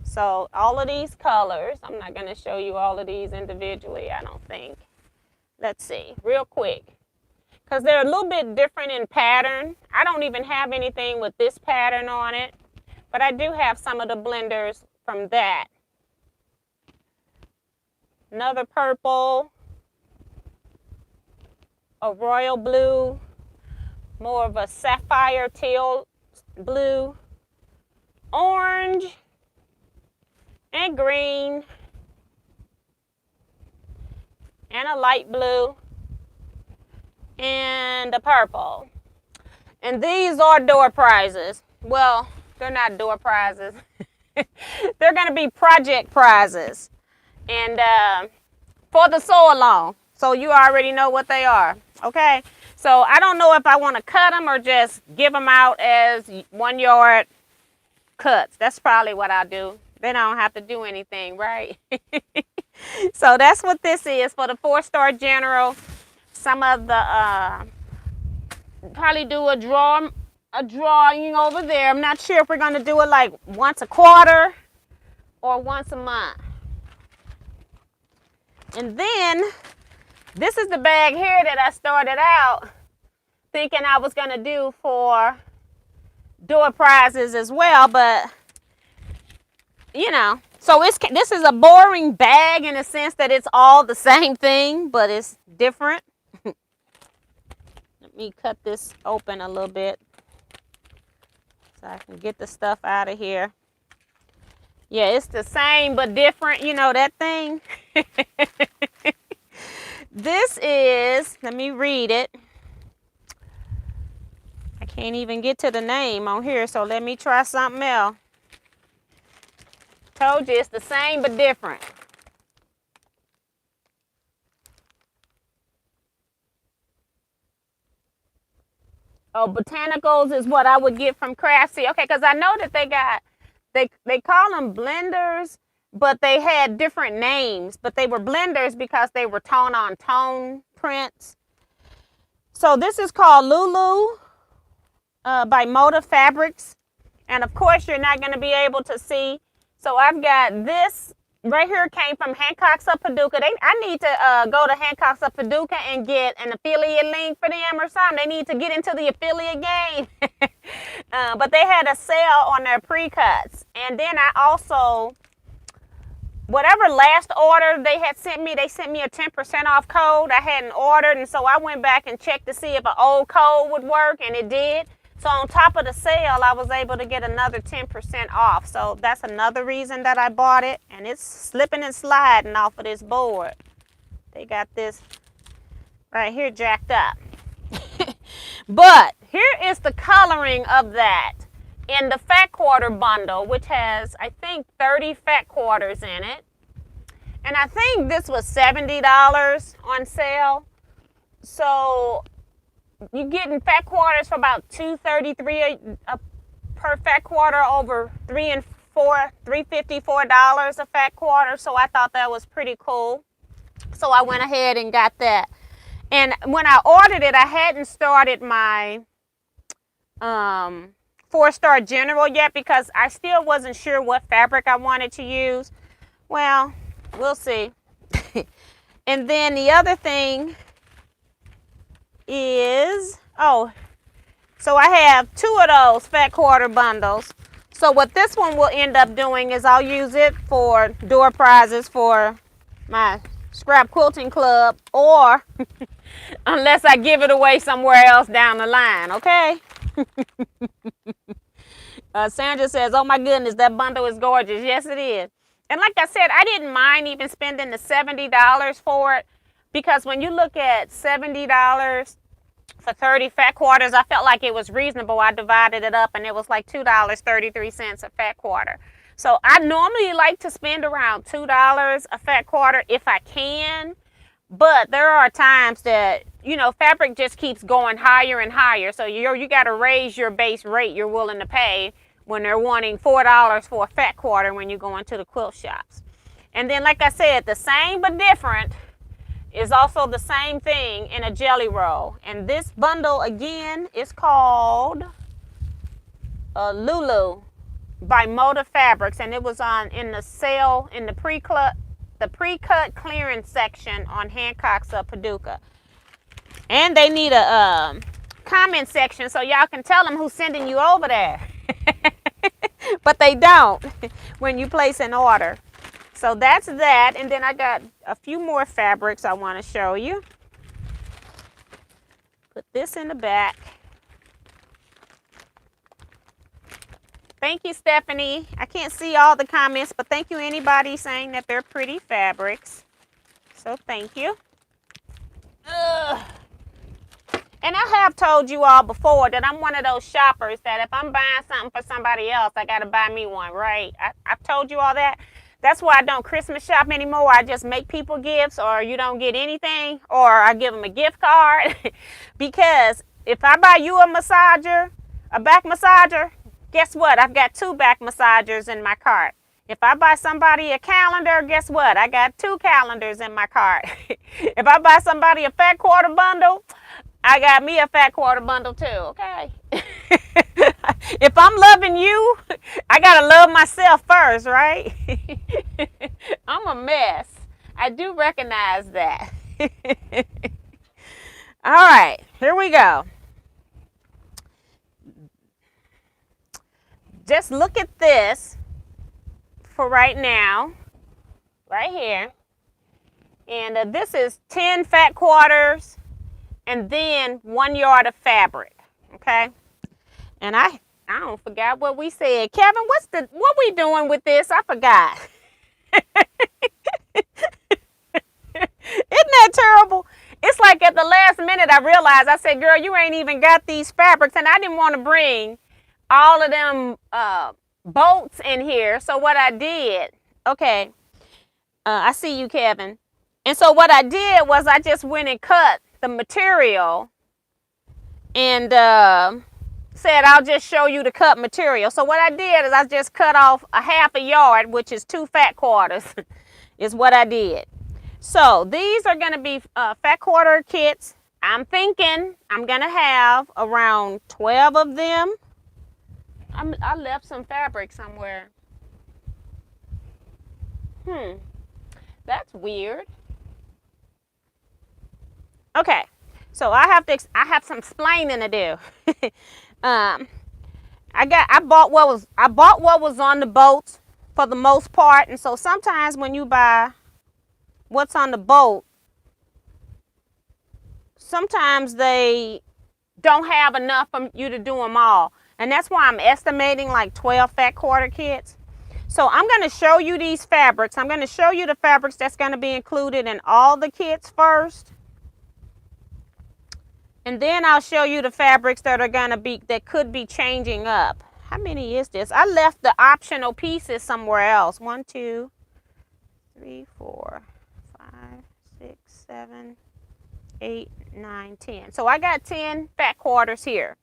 So all of these colors, I'm not going to show you all of these individually, I don't think. Let's see, real quick. Because they're a little bit different in pattern. I don't even have anything with this pattern on it. But I do have some of the blenders from that. Another purple. A royal blue. More of a sapphire teal blue. Orange. And green. And a light blue. And a purple. And these are door prizes. Well, they're not door prizes. They're going to be project prizes. And for the sew along. So you already know what they are. Okay? So I don't know if I want to cut them or just give them out as 1-yard cuts. That's probably what I'll do. Then I don't have to do anything, right? So that's what this is for the 4-star general. Some of the probably do a drawing over there. I'm not sure if we're going to do it like once a quarter or once a month. And then this is the bag here that I started out thinking I was going to do for door prizes as well, but you know, so this is a boring bag in the sense that it's all the same thing, but it's different. Let me cut this open a little bit so I can get the stuff out of here. Yeah, it's the same but different, you know that thing? This is, let me read it. I can't even get to the name on here, so let me try something else. Told you it's the same but different. Oh, botanicals is what I would get from Craftsy. Okay, because I know that they call them blenders, but they had different names. But they were blenders because they were tone on tone prints. So this is called Lulu by Moda Fabrics. And of course, you're not going to be able to see. So I've got this right here, came from Hancock's of Paducah. I need to go to Hancock's of Paducah and get an affiliate link for them or something. They need to get into the affiliate game. But they had a sale on their pre-cuts. And then I also, whatever last order they had sent me, they sent me a 10% off code. I hadn't ordered, and so I went back and checked to see if an old code would work, and it did. So on top of the sale, I was able to get another 10% off. So that's another reason that I bought it. And it's slipping and sliding off of this board. They got this right here jacked up. But here is the coloring of that in the fat quarter bundle, which has, I think, 30 fat quarters in it. And I think this was $70 on sale. So you're getting fat quarters for about $2.33 per fat quarter, over $3 $3.54 a fat quarter. So I thought that was pretty cool. So I went ahead and got that. And when I ordered it, I hadn't started my 4-star general yet because I still wasn't sure what fabric I wanted to use. Well, we'll see. And then the other thing is, so I have 2 of those fat quarter bundles. So what this one will end up doing is I'll use it for door prizes for my scrap quilting club, or unless I give it away somewhere else down the line, okay? Sandra says, oh my goodness, that bundle is gorgeous. Yes, it is. And like I said, I didn't mind even spending the $70 for it, because when you look at $70 for 30 fat quarters, I felt like it was reasonable. I divided it up and it was like $2.33 a fat quarter. So I normally like to spend around $2 a fat quarter if I can. But there are times that, you know, fabric just keeps going higher and higher. So you got to raise your base rate you're willing to pay when they're wanting $4 for a fat quarter when you go into the quilt shops. And then, like I said, the same but different is also the same thing in a jelly roll. And this bundle, again, is called Lulu by Moda Fabrics. And it was in the sale in the pre-cut clearance section on Hancock's of Paducah. And they need a comment section so y'all can tell them who's sending you over there. But they don't when you place an order. So that's that. And then I got a few more fabrics I want to show you. Put this in the back. Thank you, Stephanie. I can't see all the comments, but thank you anybody saying that they're pretty fabrics. So thank you. Ugh. And I have told you all before that I'm one of those shoppers that if I'm buying something for somebody else, I got to buy me one, right? I've told you all that. That's why I don't Christmas shop anymore. I just make people gifts, or you don't get anything, or I give them a gift card. Because if I buy you a massager, a back massager, guess what? I've got 2 back massagers in my cart. If I buy somebody a calendar, guess what? I got 2 calendars in my cart. If I buy somebody a fat quarter bundle, I got me a fat quarter bundle too, okay? If I'm loving you, I gotta love myself first, right? I'm a mess. I do recognize that. All right, here we go. Just look at this for right now, right here. And this is 10 fat quarters and then 1 yard of fabric. Okay. And I don't forgot what we said. Kevin, what we doing with this? I forgot. Isn't that terrible? It's like at the last minute I realized, I said, girl, you ain't even got these fabrics, and I didn't want to bring all of them bolts in here. So what I did, okay, I see you, Kevin. And so what I did was I just went and cut the material and said, I'll just show you the cut material. So what I did is I just cut off a 1/2 yard, which is 2 fat quarters, is what I did. So these are going to be fat quarter kits. I'm thinking I'm going to have around 12 of them. I left some fabric somewhere. That's weird. Okay, so I have some explaining to do. I bought what was on the boat for the most part, and so sometimes when you buy what's on the boat, sometimes they don't have enough for you to do them all, and that's why I'm estimating like 12 fat quarter kits. So I'm going to show you these fabrics. I'm going to show you the fabrics that's going to be included in all the kits first. And then I'll show you the fabrics that are going to be, that could be changing up. How many is this? I left the optional pieces somewhere else. 1, 2, 3, 4, 5, 6, 7, 8, 9, 10. So I got 10 fat quarters here.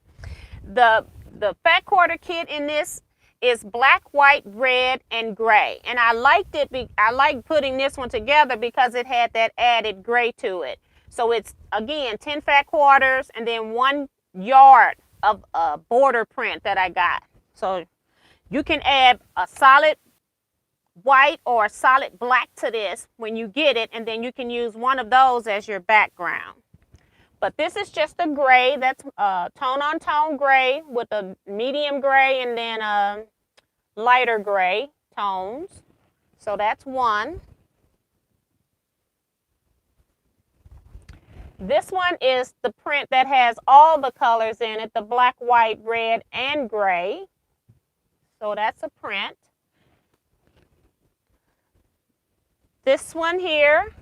The fat quarter kit in this is black, white, red, and gray. And I liked it. I like putting this one together because it had that added gray to it. So it's, again, 10 fat quarters and then 1 yard of border print that I got. So you can add a solid white or a solid black to this when you get it, and then you can use one of those as your background. But this is just a gray. That's tone on tone gray with a medium gray and then lighter gray tones. So that's one. This one is the print that has all the colors in it, the black, white, red, and gray. So that's a print. This one here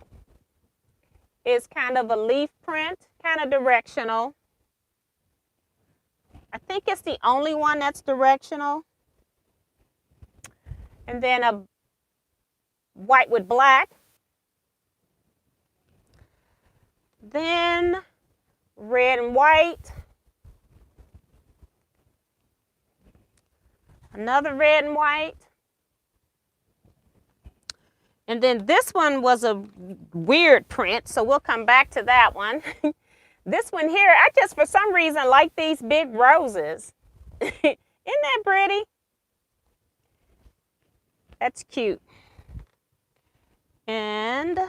is kind of a leaf print, kind of directional. I think it's the only one that's directional. And then a white with black. Then red and white. Another red and white. And then this one was a weird print, so we'll come back to that one. This one here, I just for some reason like these big roses. Isn't that pretty? That's cute. And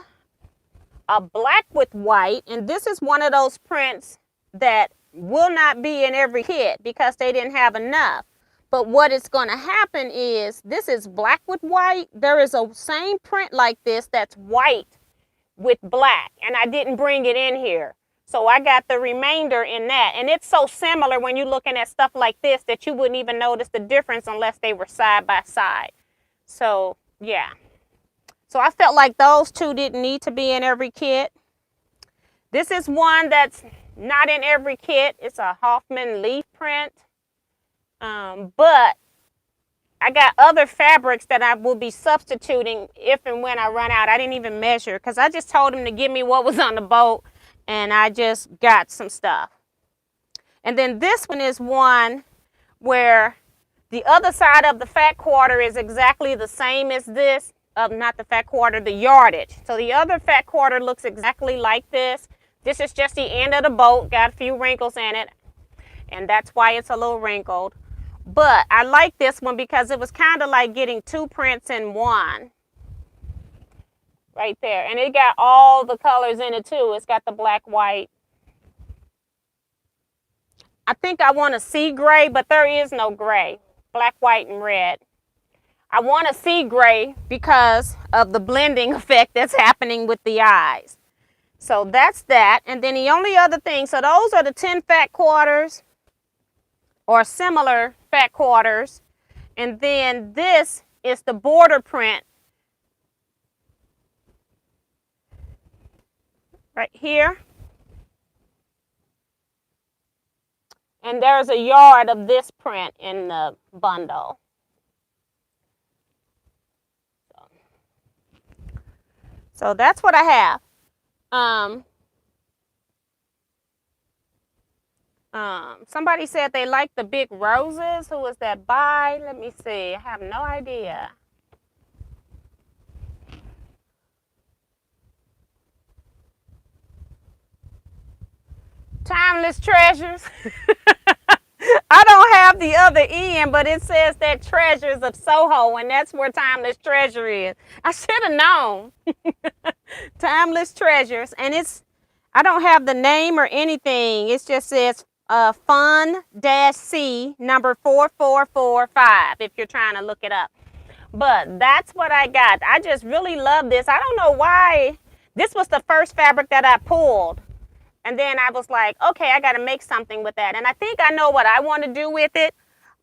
a black with white, and this is one of those prints that will not be in every kit because they didn't have enough. But what is going to happen is, this is black with white. There is a same print like this that's white with black, and I didn't bring it in here. So I got the remainder in that. And it's so similar when you're looking at stuff like this that you wouldn't even notice the difference unless they were side by side. So, yeah. So I felt like those two didn't need to be in every kit. This is one that's not in every kit. It's a Hoffman leaf print. But I got other fabrics that I will be substituting if and when I run out. I didn't even measure because I just told him to give me what was on the boat, and I just got some stuff. And then this one is one where the other side of the fat quarter is exactly the same as this, not the fat quarter, the yardage. So the other fat quarter looks exactly like this. This is just the end of the boat, got a few wrinkles in it, and that's why it's a little wrinkled. But I like this one because it was kind of like getting two prints in one. Right there. And it got all the colors in it too. It's got the black, white. I think I want to see gray, but there is no gray. Black, white, and red. I want to see gray because of the blending effect that's happening with the eyes. So that's that. And then the only other thing, so those are the 10 fat quarters or similar fat quarters. And then this is the border print right here. And there's a yard of this print in the bundle. So that's what I have. Somebody said they like the big roses. Who was that by? Let me see. I have no idea. Timeless Treasures. I don't have the other end, but it says that Treasures of Soho, and that's where Timeless Treasure is. I should have known. Timeless Treasures, and I don't have the name or anything. It just says fun-c number 4445 if you're trying to look it up. But that's what I got. I just really love this. I don't know why. This was the first fabric that I pulled. And then I was like, okay, I got to make something with that. And I think I know what I want to do with it.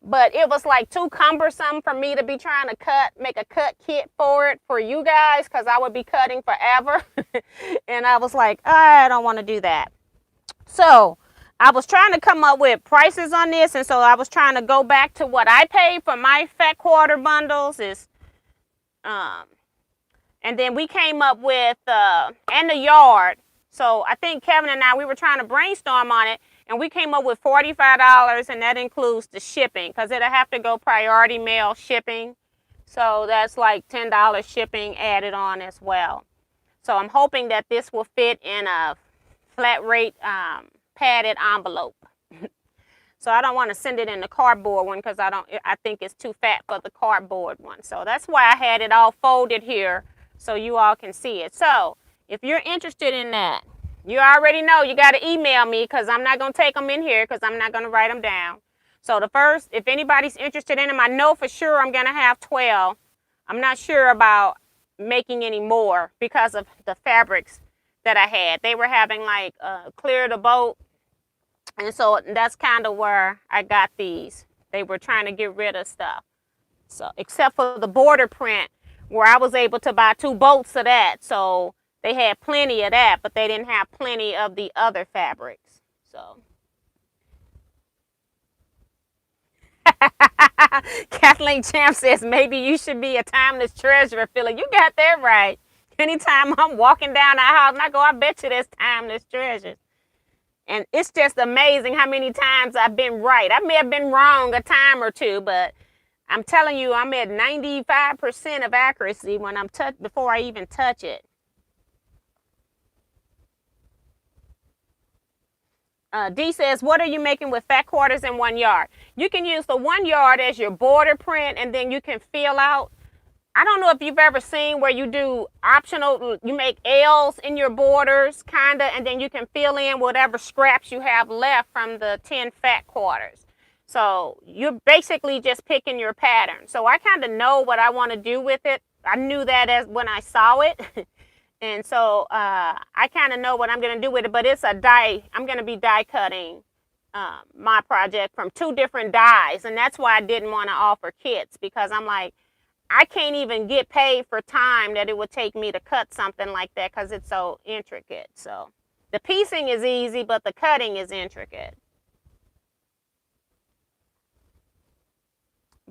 But it was like too cumbersome for me to be trying to make a cut kit for it for you guys, because I would be cutting forever. And I was like, I don't want to do that. So I was trying to come up with prices on this. And so I was trying to go back to what I paid for my fat quarter bundles and then we came up with, and the yard. So I think Kevin and I, we were trying to brainstorm on it, and we came up with $45, and that includes the shipping, because it'll have to go priority mail shipping. So that's like $10 shipping added on as well. So I'm hoping that this will fit in a flat rate padded envelope. So I don't want to send it in the cardboard one, because I think it's too fat for the cardboard one. So that's why I had it all folded here so you all can see it. So if you're interested in that, you already know you got to email me, because I'm not going to take them in here, because I'm not going to write them down. So the first, if anybody's interested in them, I know for sure I'm going to have 12. I'm not sure about making any more because of the fabrics that I had. They were having like clear the boat. And so that's kind of where I got these. They were trying to get rid of stuff. So except for the border print, where I was able to buy 2 boats of that. So they had plenty of that, but they didn't have plenty of the other fabrics. So Kathleen Champ says maybe you should be a timeless treasurer, Philly. You got that right. Anytime I'm walking down the house and I go, I bet you there's timeless treasures. And it's just amazing how many times I've been right. I may have been wrong a time or two, but I'm telling you, I'm at 95% of accuracy when I'm before I even touch it. D says, what are you making with fat quarters in 1 yard? You can use the 1 yard as your border print, and then you can fill out. I don't know if you've ever seen where you do optional, you make L's in your borders, kind of, and then you can fill in whatever scraps you have left from the 10 fat quarters. So you're basically just picking your pattern. So I kind of know what I want to do with it. I knew that as when I saw it. And so I kind of know what I'm going to do with it, but it's a die. I'm going to be die cutting my project from 2 different dies. And that's why I didn't want to offer kits, because I'm like, I can't even get paid for time that it would take me to cut something like that, because it's so intricate. So the piecing is easy, but the cutting is intricate.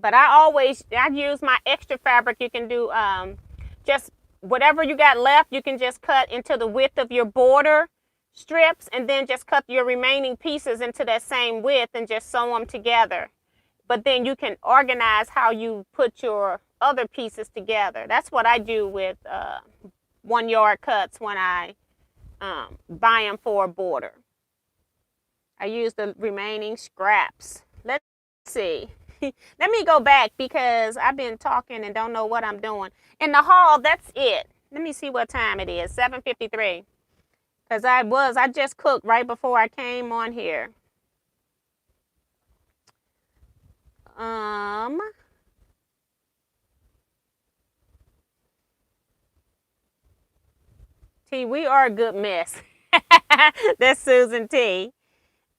But I use my extra fabric. You can do just whatever you got left, you can just cut into the width of your border strips, and then just cut your remaining pieces into that same width and just sew them together. But then you can organize how you put your other pieces together. That's what I do with 1 yard cuts when I buy them for a border. I use the remaining scraps. Let's see. Let me go back, because I've been talking and don't know what I'm doing. In the haul, that's it. Let me see what time it is. 7:53. Because I just cooked right before I came on here. T, we are a good mess. That's Susan T.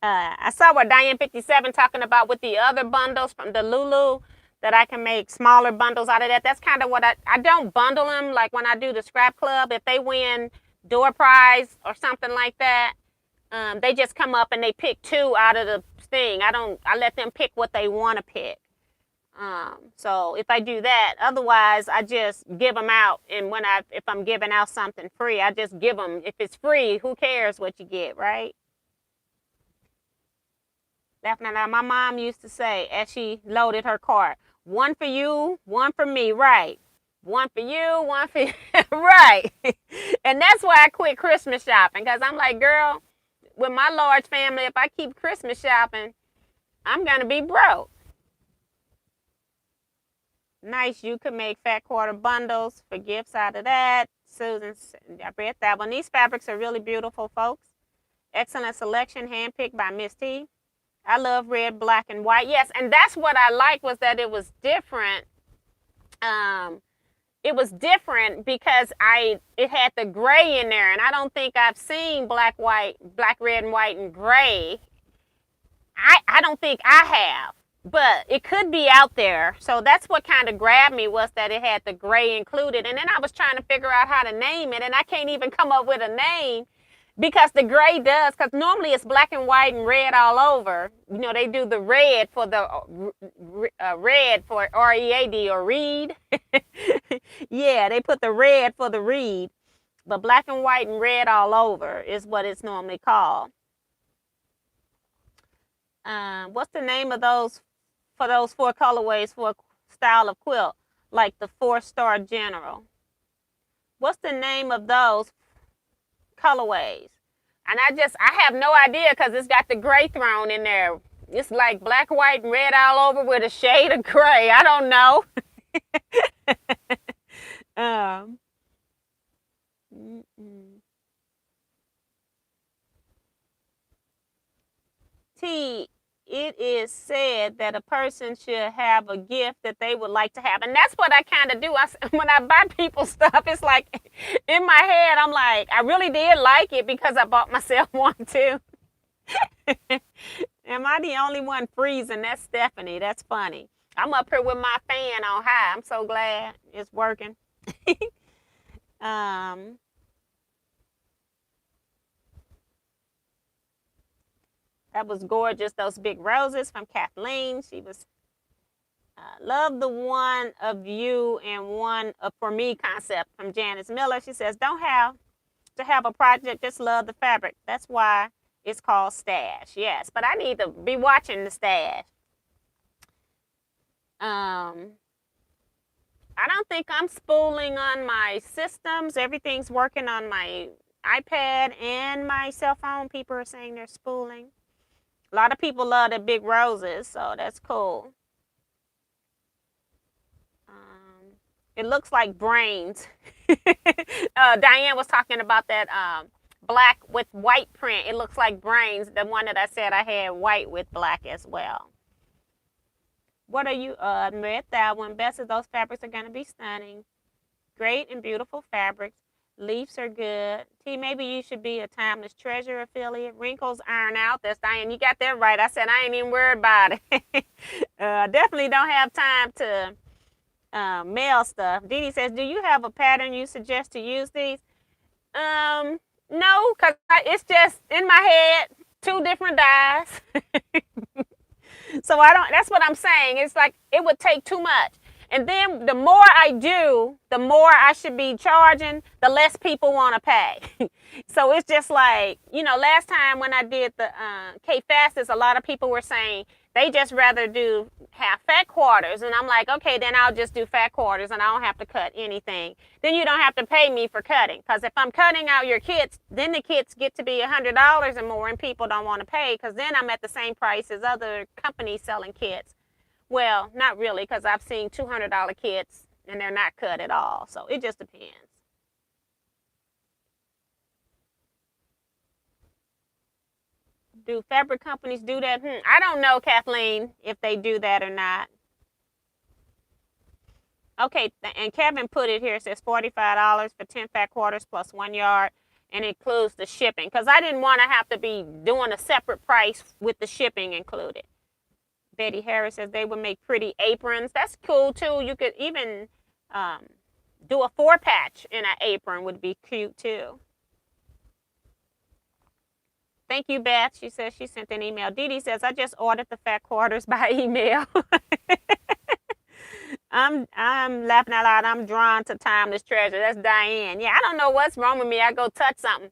I saw what Diane 57 talking about with the other bundles from the Lulu, that I can make smaller bundles out of that. That's kind of what I don't bundle them like when I do the scrap club. If they win door prize or something like that, they just come up and they pick two out of the thing. I let them pick what they want to pick. So if I do that, otherwise I just give them out. And if I'm giving out something free, I just give them. If it's free, who cares what you get, right? Definitely. My mom used to say as she loaded her cart, one for you, one for me, right? One for you, one for you, right? And that's why I quit Christmas shopping, because I'm like, girl, with my large family, if I keep Christmas shopping, I'm going to be broke. Nice. You could make fat quarter bundles for gifts out of that. Susan, I read that one. These fabrics are really beautiful, folks. Excellent selection, handpicked by Miss T. I love red, black, and white. Yes, and that's what I liked, was that it was different. It was different because it had the gray in there, and I don't think I've seen black, red, and white, and gray. I don't think I have, but it could be out there. So that's what kind of grabbed me, was that it had the gray included. And then I was trying to figure out how to name it, and I can't even come up with a name, because the gray does, because normally it's black and white and red all over. You know, they do the red for the red for R-E-A-D, or read. Yeah, they put the red for the read, but black and white and red all over is what it's normally called. What's the name of those, for those 4 colorways for a style of quilt, like the 4-star general? What's the name of those colorways? And I have no idea, because it's got the gray thrown in there. It's like black, white, and red all over with a shade of gray. I don't know. T, it is said that a person should have a gift that they would like to have. And that's what I kind of do. When I buy people stuff, it's like in my head, I'm like, I really did like it because I bought myself one too. Am I the only one freezing? That's Stephanie. That's funny. I'm up here with my fan on high. I'm so glad it's working. That was gorgeous. Those big roses from Kathleen. She was, love the one of you and one of for me concept from Janice Miller. She says, don't have to have a project, just love the fabric. That's why it's called stash. Yes, but I need to be watching the stash. I don't think I'm spooling on my systems. Everything's working on my iPad and my cell phone. People are saying they're spooling. A lot of people love the big roses, so that's cool. It looks like brains. Diane was talking about that black with white print. It looks like brains. The one that I said I had white with black as well. What are you, read that one. Best of those fabrics are going to be stunning. Great and beautiful fabrics. Leaves are good. T, maybe you should be a Timeless Treasure affiliate. Wrinkles iron out. That's Diane. You got that right. I said I ain't even worried about it. Definitely don't have time to mail stuff. Dee Dee says, do you have a pattern you suggest to use these? No, because it's just in my head, 2 different dyes. So I don't, that's what I'm saying. It's like it would take too much. And then the more I do, the more I should be charging, the less people want to pay. So it's just like, you know, last time when I did the K Fastest, a lot of people were saying they just rather have fat quarters. And I'm like, okay, then I'll just do fat quarters and I don't have to cut anything. Then you don't have to pay me for cutting. Because if I'm cutting out your kits, then the kits get to be $100 and more, and people don't want to pay, because then I'm at the same price as other companies selling kits. Well, not really, because I've seen $200 kits and they're not cut at all. So it just depends. Do fabric companies do that? I don't know, Kathleen, if they do that or not. Okay, and Kevin put it here. It says $45 for 10 fat quarters plus 1 yard, and includes the shipping. Because I didn't want to have to be doing a separate price with the shipping included. Betty Harris says they would make pretty aprons. That's cool too. You could even do a 4-patch in an apron, would be cute too. Thank you, Beth. She says she sent an email. Dee Dee says I just ordered the fat quarters by email. I'm laughing out loud. I'm drawn to timeless treasure. That's Diane. Yeah, I don't know what's wrong with me. I go touch something.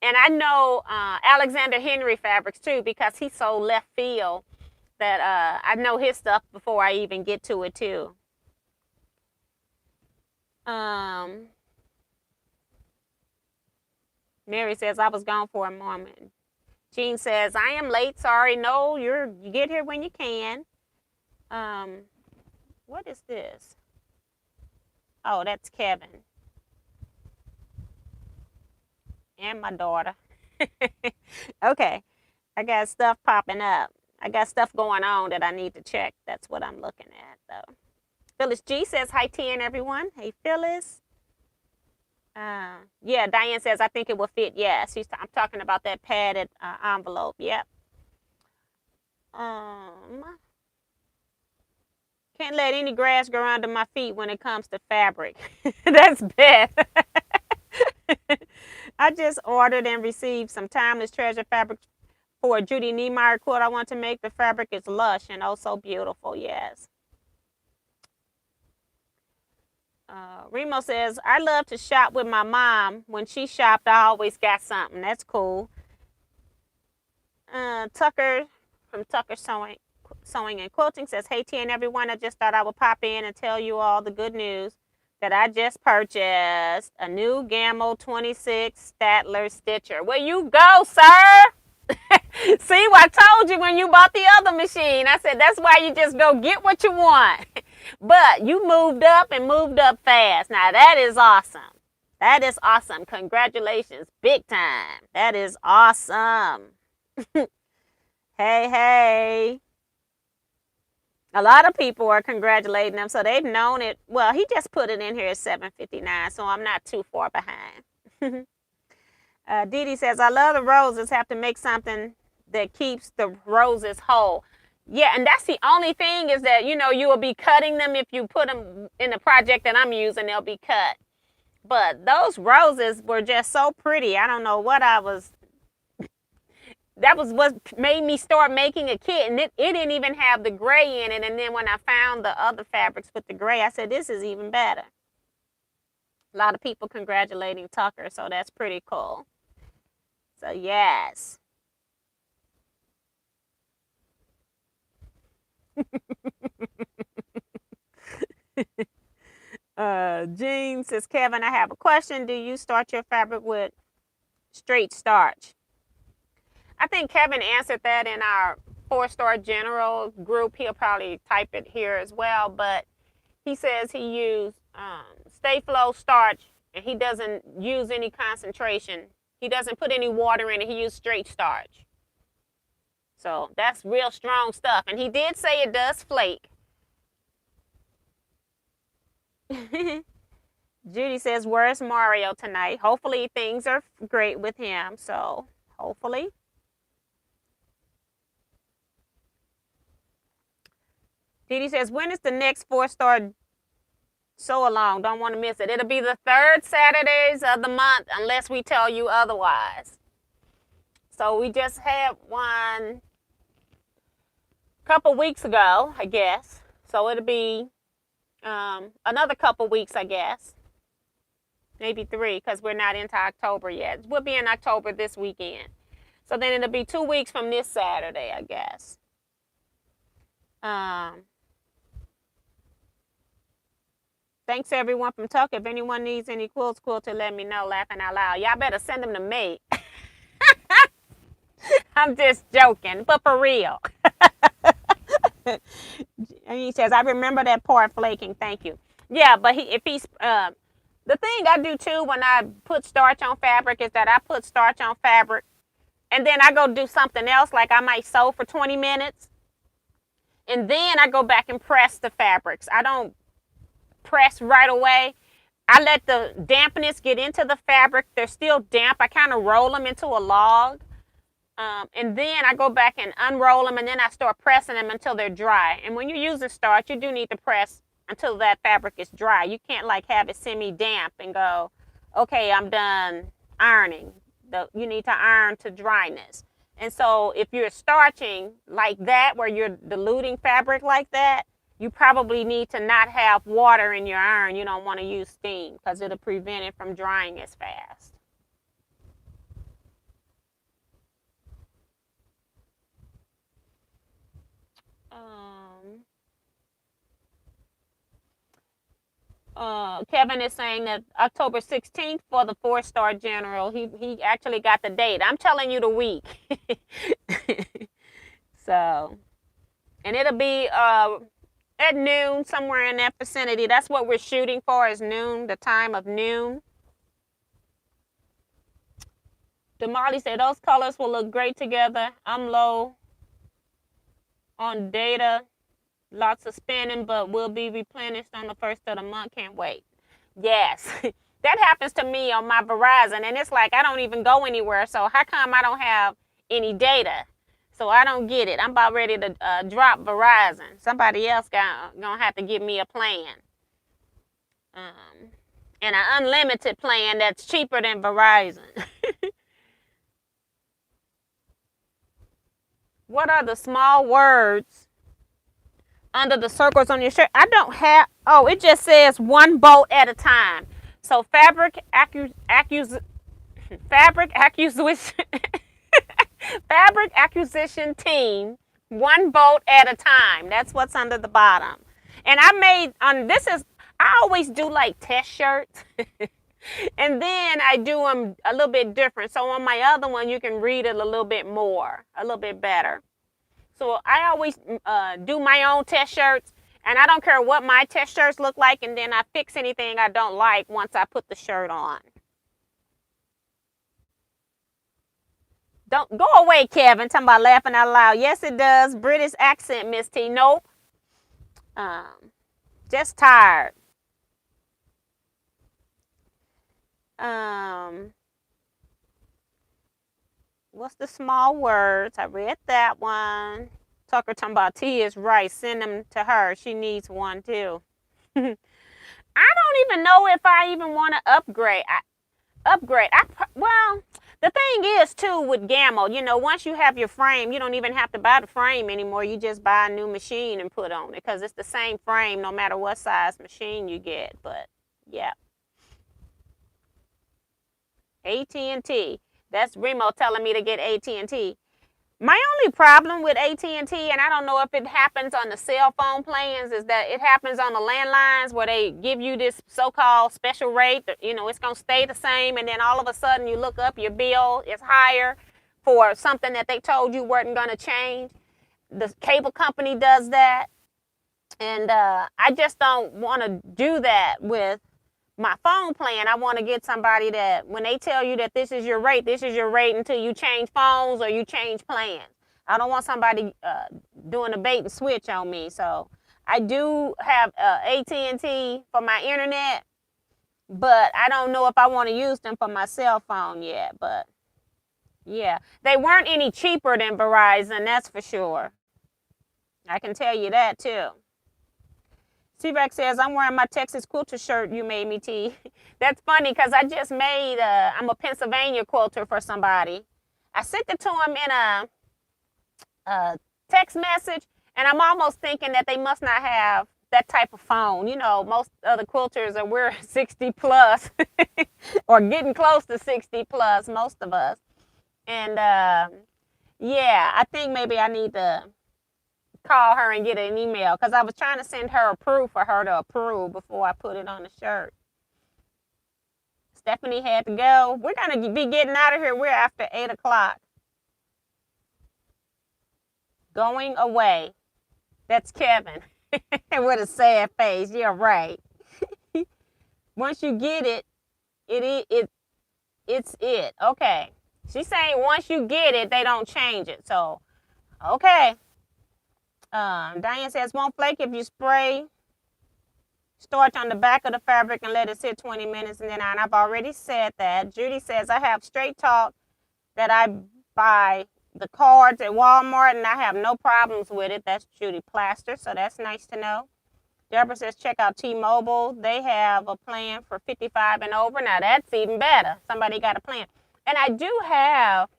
And I know Alexander Henry Fabrics too, because he's so left field that I know his stuff before I even get to it too. Mary says I was gone for a moment. Jean says I am late. Sorry. No, you get here when you can. What is this? Oh, that's Kevin and my daughter. Okay, I got stuff popping up. I got stuff going on that I need to check. That's what I'm looking at, though. Phyllis G says, hi, T and everyone. Hey, Phyllis. Yeah, Diane says, I think it will fit. Yes, I'm talking about that padded envelope. Yep. Can't let any grass grow under my feet when it comes to fabric. That's bad. I just ordered and received some timeless treasure fabric for a Judy Niemeyer quilt I want to make. The fabric is lush and oh so beautiful. Yes. Remo says, I love to shop with my mom. When she shopped, I always got something. That's cool. Tucker from Tucker Sewing and Quilting says, hey, T and everyone, I just thought I would pop in and tell you all the good news that I just purchased a new Gamma 26 Statler Stitcher. Where you go, sir? See what I told you when you bought the other machine. I said, that's why you just go get what you want. But you moved up and moved up fast. Now, that is awesome. That is awesome. Congratulations. Big time. That is awesome. Hey. A lot of people are congratulating them, so they've known it. Well, he just put it in here at 7:59, so I'm not too far behind. Dee Dee says, I love the roses. Have to make something that keeps the roses whole. Yeah, and that's the only thing is that, you will be cutting them. If you put them in the project that I'm using, they'll be cut. But those roses were just so pretty. I don't know what that was what made me start making a kit. And it didn't even have the gray in it. And then when I found the other fabrics with the gray, I said, this is even better. A lot of people congratulating Tucker, so that's pretty cool. So, yes. Jean says, Kevin, I have a question. Do you start your fabric with straight starch? I think Kevin answered that in our 4-star general group. He'll probably type it here as well. But he says he used Stay Flow starch, and he doesn't use any concentration. He doesn't put any water in it. He used straight starch. So that's real strong stuff. And he did say it does flake. Judy says, where's Mario tonight? Hopefully things are great with him. So hopefully. Didi says, when is the next 4-star sew along? Don't want to miss it. It'll be the 3rd Saturdays of the month unless we tell you otherwise. So we just had one a couple weeks ago, I guess. So it'll be another couple weeks, I guess. Maybe 3 because we're not into October yet. We'll be in October this weekend. So then it'll be 2 weeks from this Saturday, I guess. Thanks everyone from Tucker. If anyone needs any quilts quilted, let me know. Laughing out loud. Y'all better send them to me. I'm just joking, but for real. And he says, I remember that part flaking. Thank you. Yeah, but the thing I do too when I put starch on fabric is that I put starch on fabric and then I go do something else. Like I might sew for 20 minutes and then I go back and press the fabrics. I don't press right away. I let the dampness get into the fabric. They're still damp. I kind of roll them into a log. And then I go back and unroll them, and then I start pressing them until they're dry. And when you're using starch, you do need to press until that fabric is dry. You can't like have it semi-damp and go, okay, I'm done ironing. You need to iron to dryness. And so if you're starching like that, where you're diluting fabric like that, you probably need to not have water in your iron. You don't want to use steam because it'll prevent it from drying as fast. Kevin is saying that October 16th for the 4-star general. He actually got the date. I'm telling you the week. So, and it'll be at noon, somewhere in that vicinity. That's what we're shooting for, is noon, the time of noon. Damali said those colors will look great together. I'm low on data. Lots of spending, but will be replenished on the 1st of the month. Can't wait. Yes, that happens to me on my Verizon, and it's like I don't even go anywhere. So how come I don't have any data? So I don't get it. I'm about ready to drop Verizon. Somebody else gonna have to give me a plan, and an unlimited plan that's cheaper than Verizon. What are the small words under the circles on your shirt? I don't have, oh, it just says one bolt at a time. So fabric acquisition fabric acquisition team, one bolt at a time. That's what's under the bottom. And I made I always do like test shirts. And then I do them a little bit different. So on my other one, you can read it a little bit more, a little bit better. So I always do my own test shirts, and I don't care what my test shirts look like, and then I fix anything I don't like once I put the shirt on. Don't go away, Kevin. Talking about laughing out loud. Yes, it does. British accent, Miss T. Nope. Just tired. What's the small words? I read that one. Tucker talking about T is right. Send them to her. She needs one too. I don't even know if I even want to upgrade. Well, the thing is too with Gammo, once you have your frame, you don't even have to buy the frame anymore. You just buy a new machine and put on it because it's the same frame no matter what size machine you get. But yeah. AT&T. That's Remo telling me to get AT&T. My only problem with AT&T, and I don't know if it happens on the cell phone plans, is that it happens on the landlines where they give you this so-called special rate. It's going to stay the same, and then all of a sudden you look up, your bill is higher for something that they told you wasn't going to change. The cable company does that, and I just don't want to do that with my phone plan. I want to get somebody that when they tell you that this is your rate until you change phones or you change plans. I don't want somebody doing a bait and switch on me. So I do have AT&T for my internet, but I don't know if I want to use them for my cell phone yet. But yeah, they weren't any cheaper than Verizon, that's for sure. I can tell you that too. T-Rex says, I'm wearing my Texas quilter shirt you made me, T. That's funny because I just made, I'm a Pennsylvania quilter for somebody. I sent it to him in a text message, and I'm almost thinking that they must not have that type of phone. Most other quilters we're 60 plus or getting close to 60 plus, most of us. And yeah, I think maybe I need to call her and get an email because I was trying to send her a proof for her to approve before I put it on the shirt. Stephanie had to go. We're going to be getting out of here. We're after 8 o'clock. Going away. That's Kevin with a sad face. You're right. Once you get it, it's it. Okay. She's saying once you get it, they don't change it. So, okay. Diane says, won't flake if you spray Starch on the back of the fabric and let it sit 20 minutes and then iron. I've already said that. Judy says, I have Straight Talk that I buy the cards at Walmart and I have no problems with it. That's Judy Plaster, so that's nice to know. Deborah says, check out T-Mobile. They have a plan for 55 and over. Now, that's even better. Somebody got a plan. And I do have,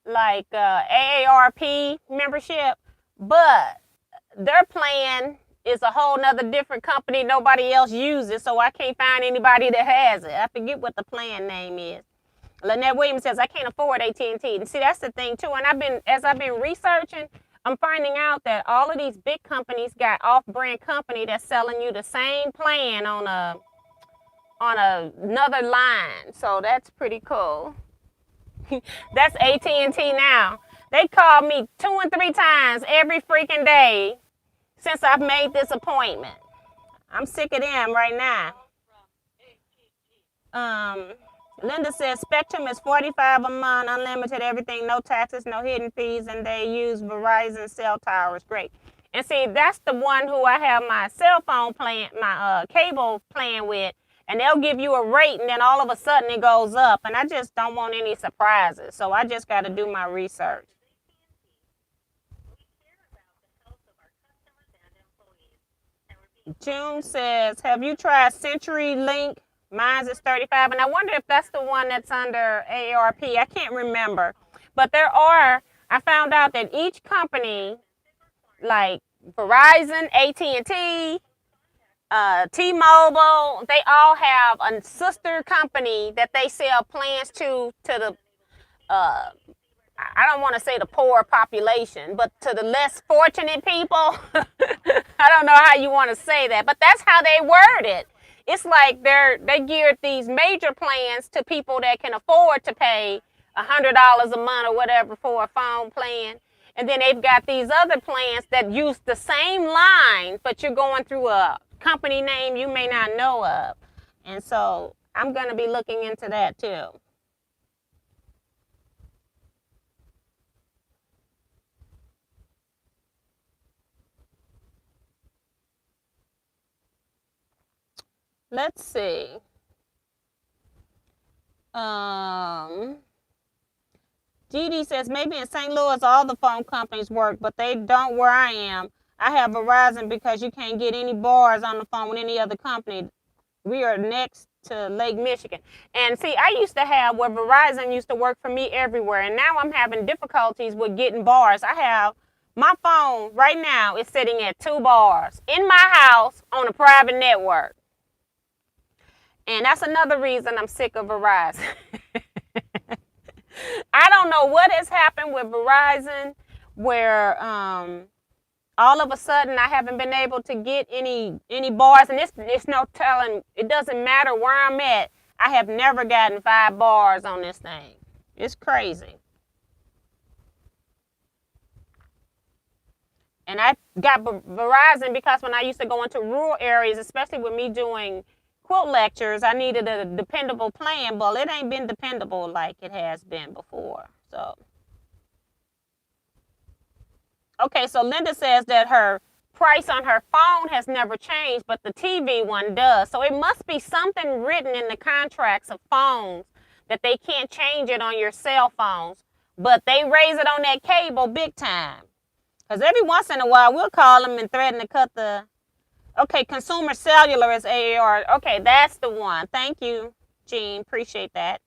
like, AARP membership, but their plan is a whole nother different company nobody else uses, so I can't find anybody that has it. I forget what the plan name is. Lynette Williams says, I can't afford AT&T. And see, that's the thing, too. And as I've been researching, I'm finding out that all of these big companies got off-brand company that's selling you the same plan on another line. So that's pretty cool. That's AT&T now. They call me 2 and 3 times every freaking day since I've made this appointment. I'm sick of them right now. Linda says Spectrum is $45 a month, unlimited everything, no taxes, no hidden fees, and they use Verizon cell towers. Great. And see, that's the one who I have my cell phone plan, my cable plan with, and they'll give you a rate, and then all of a sudden it goes up, and I just don't want any surprises, so I just got to do my research. June says, have you tried CenturyLink? Mine is 35, and I wonder if that's the one that's under AARP. I can't remember. But I found out that each company, like Verizon, AT&T, T-Mobile, they all have a sister company that they sell plans to the, I don't want to say the poor population, but to the less fortunate people. I don't know how you want to say that, but that's how they word it. It's like they geared these major plans to people that can afford to pay $100 a month or whatever for a phone plan. And then they've got these other plans that use the same line, but you're going through a company name you may not know of. And so I'm going to be looking into that too. Let's see. Dee says, maybe in St. Louis all the phone companies work, but they don't where I am. I have Verizon because you can't get any bars on the phone with any other company. We are next to Lake Michigan. And see, I used to have where Verizon used to work for me everywhere, and now I'm having difficulties with getting bars. I have my phone right now is sitting at 2 bars in my house on a private network. And that's another reason I'm sick of Verizon. I don't know what has happened with Verizon where all of a sudden I haven't been able to get any bars. And it's no telling, it doesn't matter where I'm at. I have never gotten 5 bars on this thing. It's crazy. And I got Verizon because when I used to go into rural areas, especially with me doing quilt lectures, I needed a dependable plan. Well, it ain't been dependable like it has been before. So, okay, so Linda says that her price on her phone has never changed, but the TV one does. So it must be something written in the contracts of phones that they can't change it on your cell phones, but they raise it on that cable big time. Because every once in a while, we'll call them and threaten to cut the... Okay, Consumer Cellular is AAR. Okay, that's the one. Thank you, Jean. Appreciate that.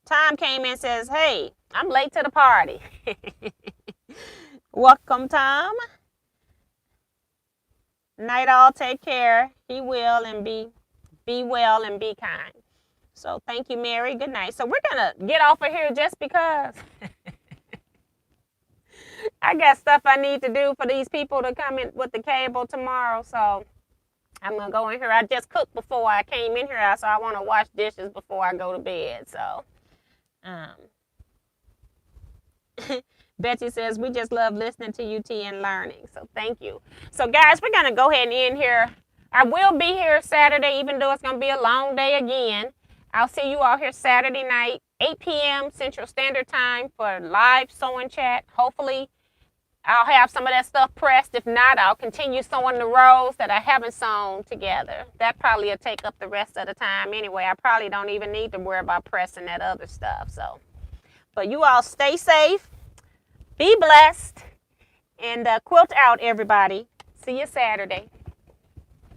Tom came in and says, hey, I'm late to the party. Welcome, Tom. Night all, take care. Be well and be well and be kind. So thank you, Mary. Good night. So we're going to get off of here just because I got stuff I need to do for these people to come in with the cable tomorrow. So I'm going to go in here. I just cooked before I came in here, so I want to wash dishes before I go to bed. So, Betsy says, we just love listening to UT and learning. So thank you. So guys, we're going to go ahead and end here. I will be here Saturday, even though it's going to be a long day again. I'll see you all here Saturday night, 8 p.m. Central Standard Time for live sewing chat. Hopefully I'll have some of that stuff pressed. If not, I'll continue sewing the rows that I haven't sewn together. That probably will take up the rest of the time anyway. I probably don't even need to worry about pressing that other stuff. So, but you all stay safe, be blessed, and quilt out, everybody. See you Saturday.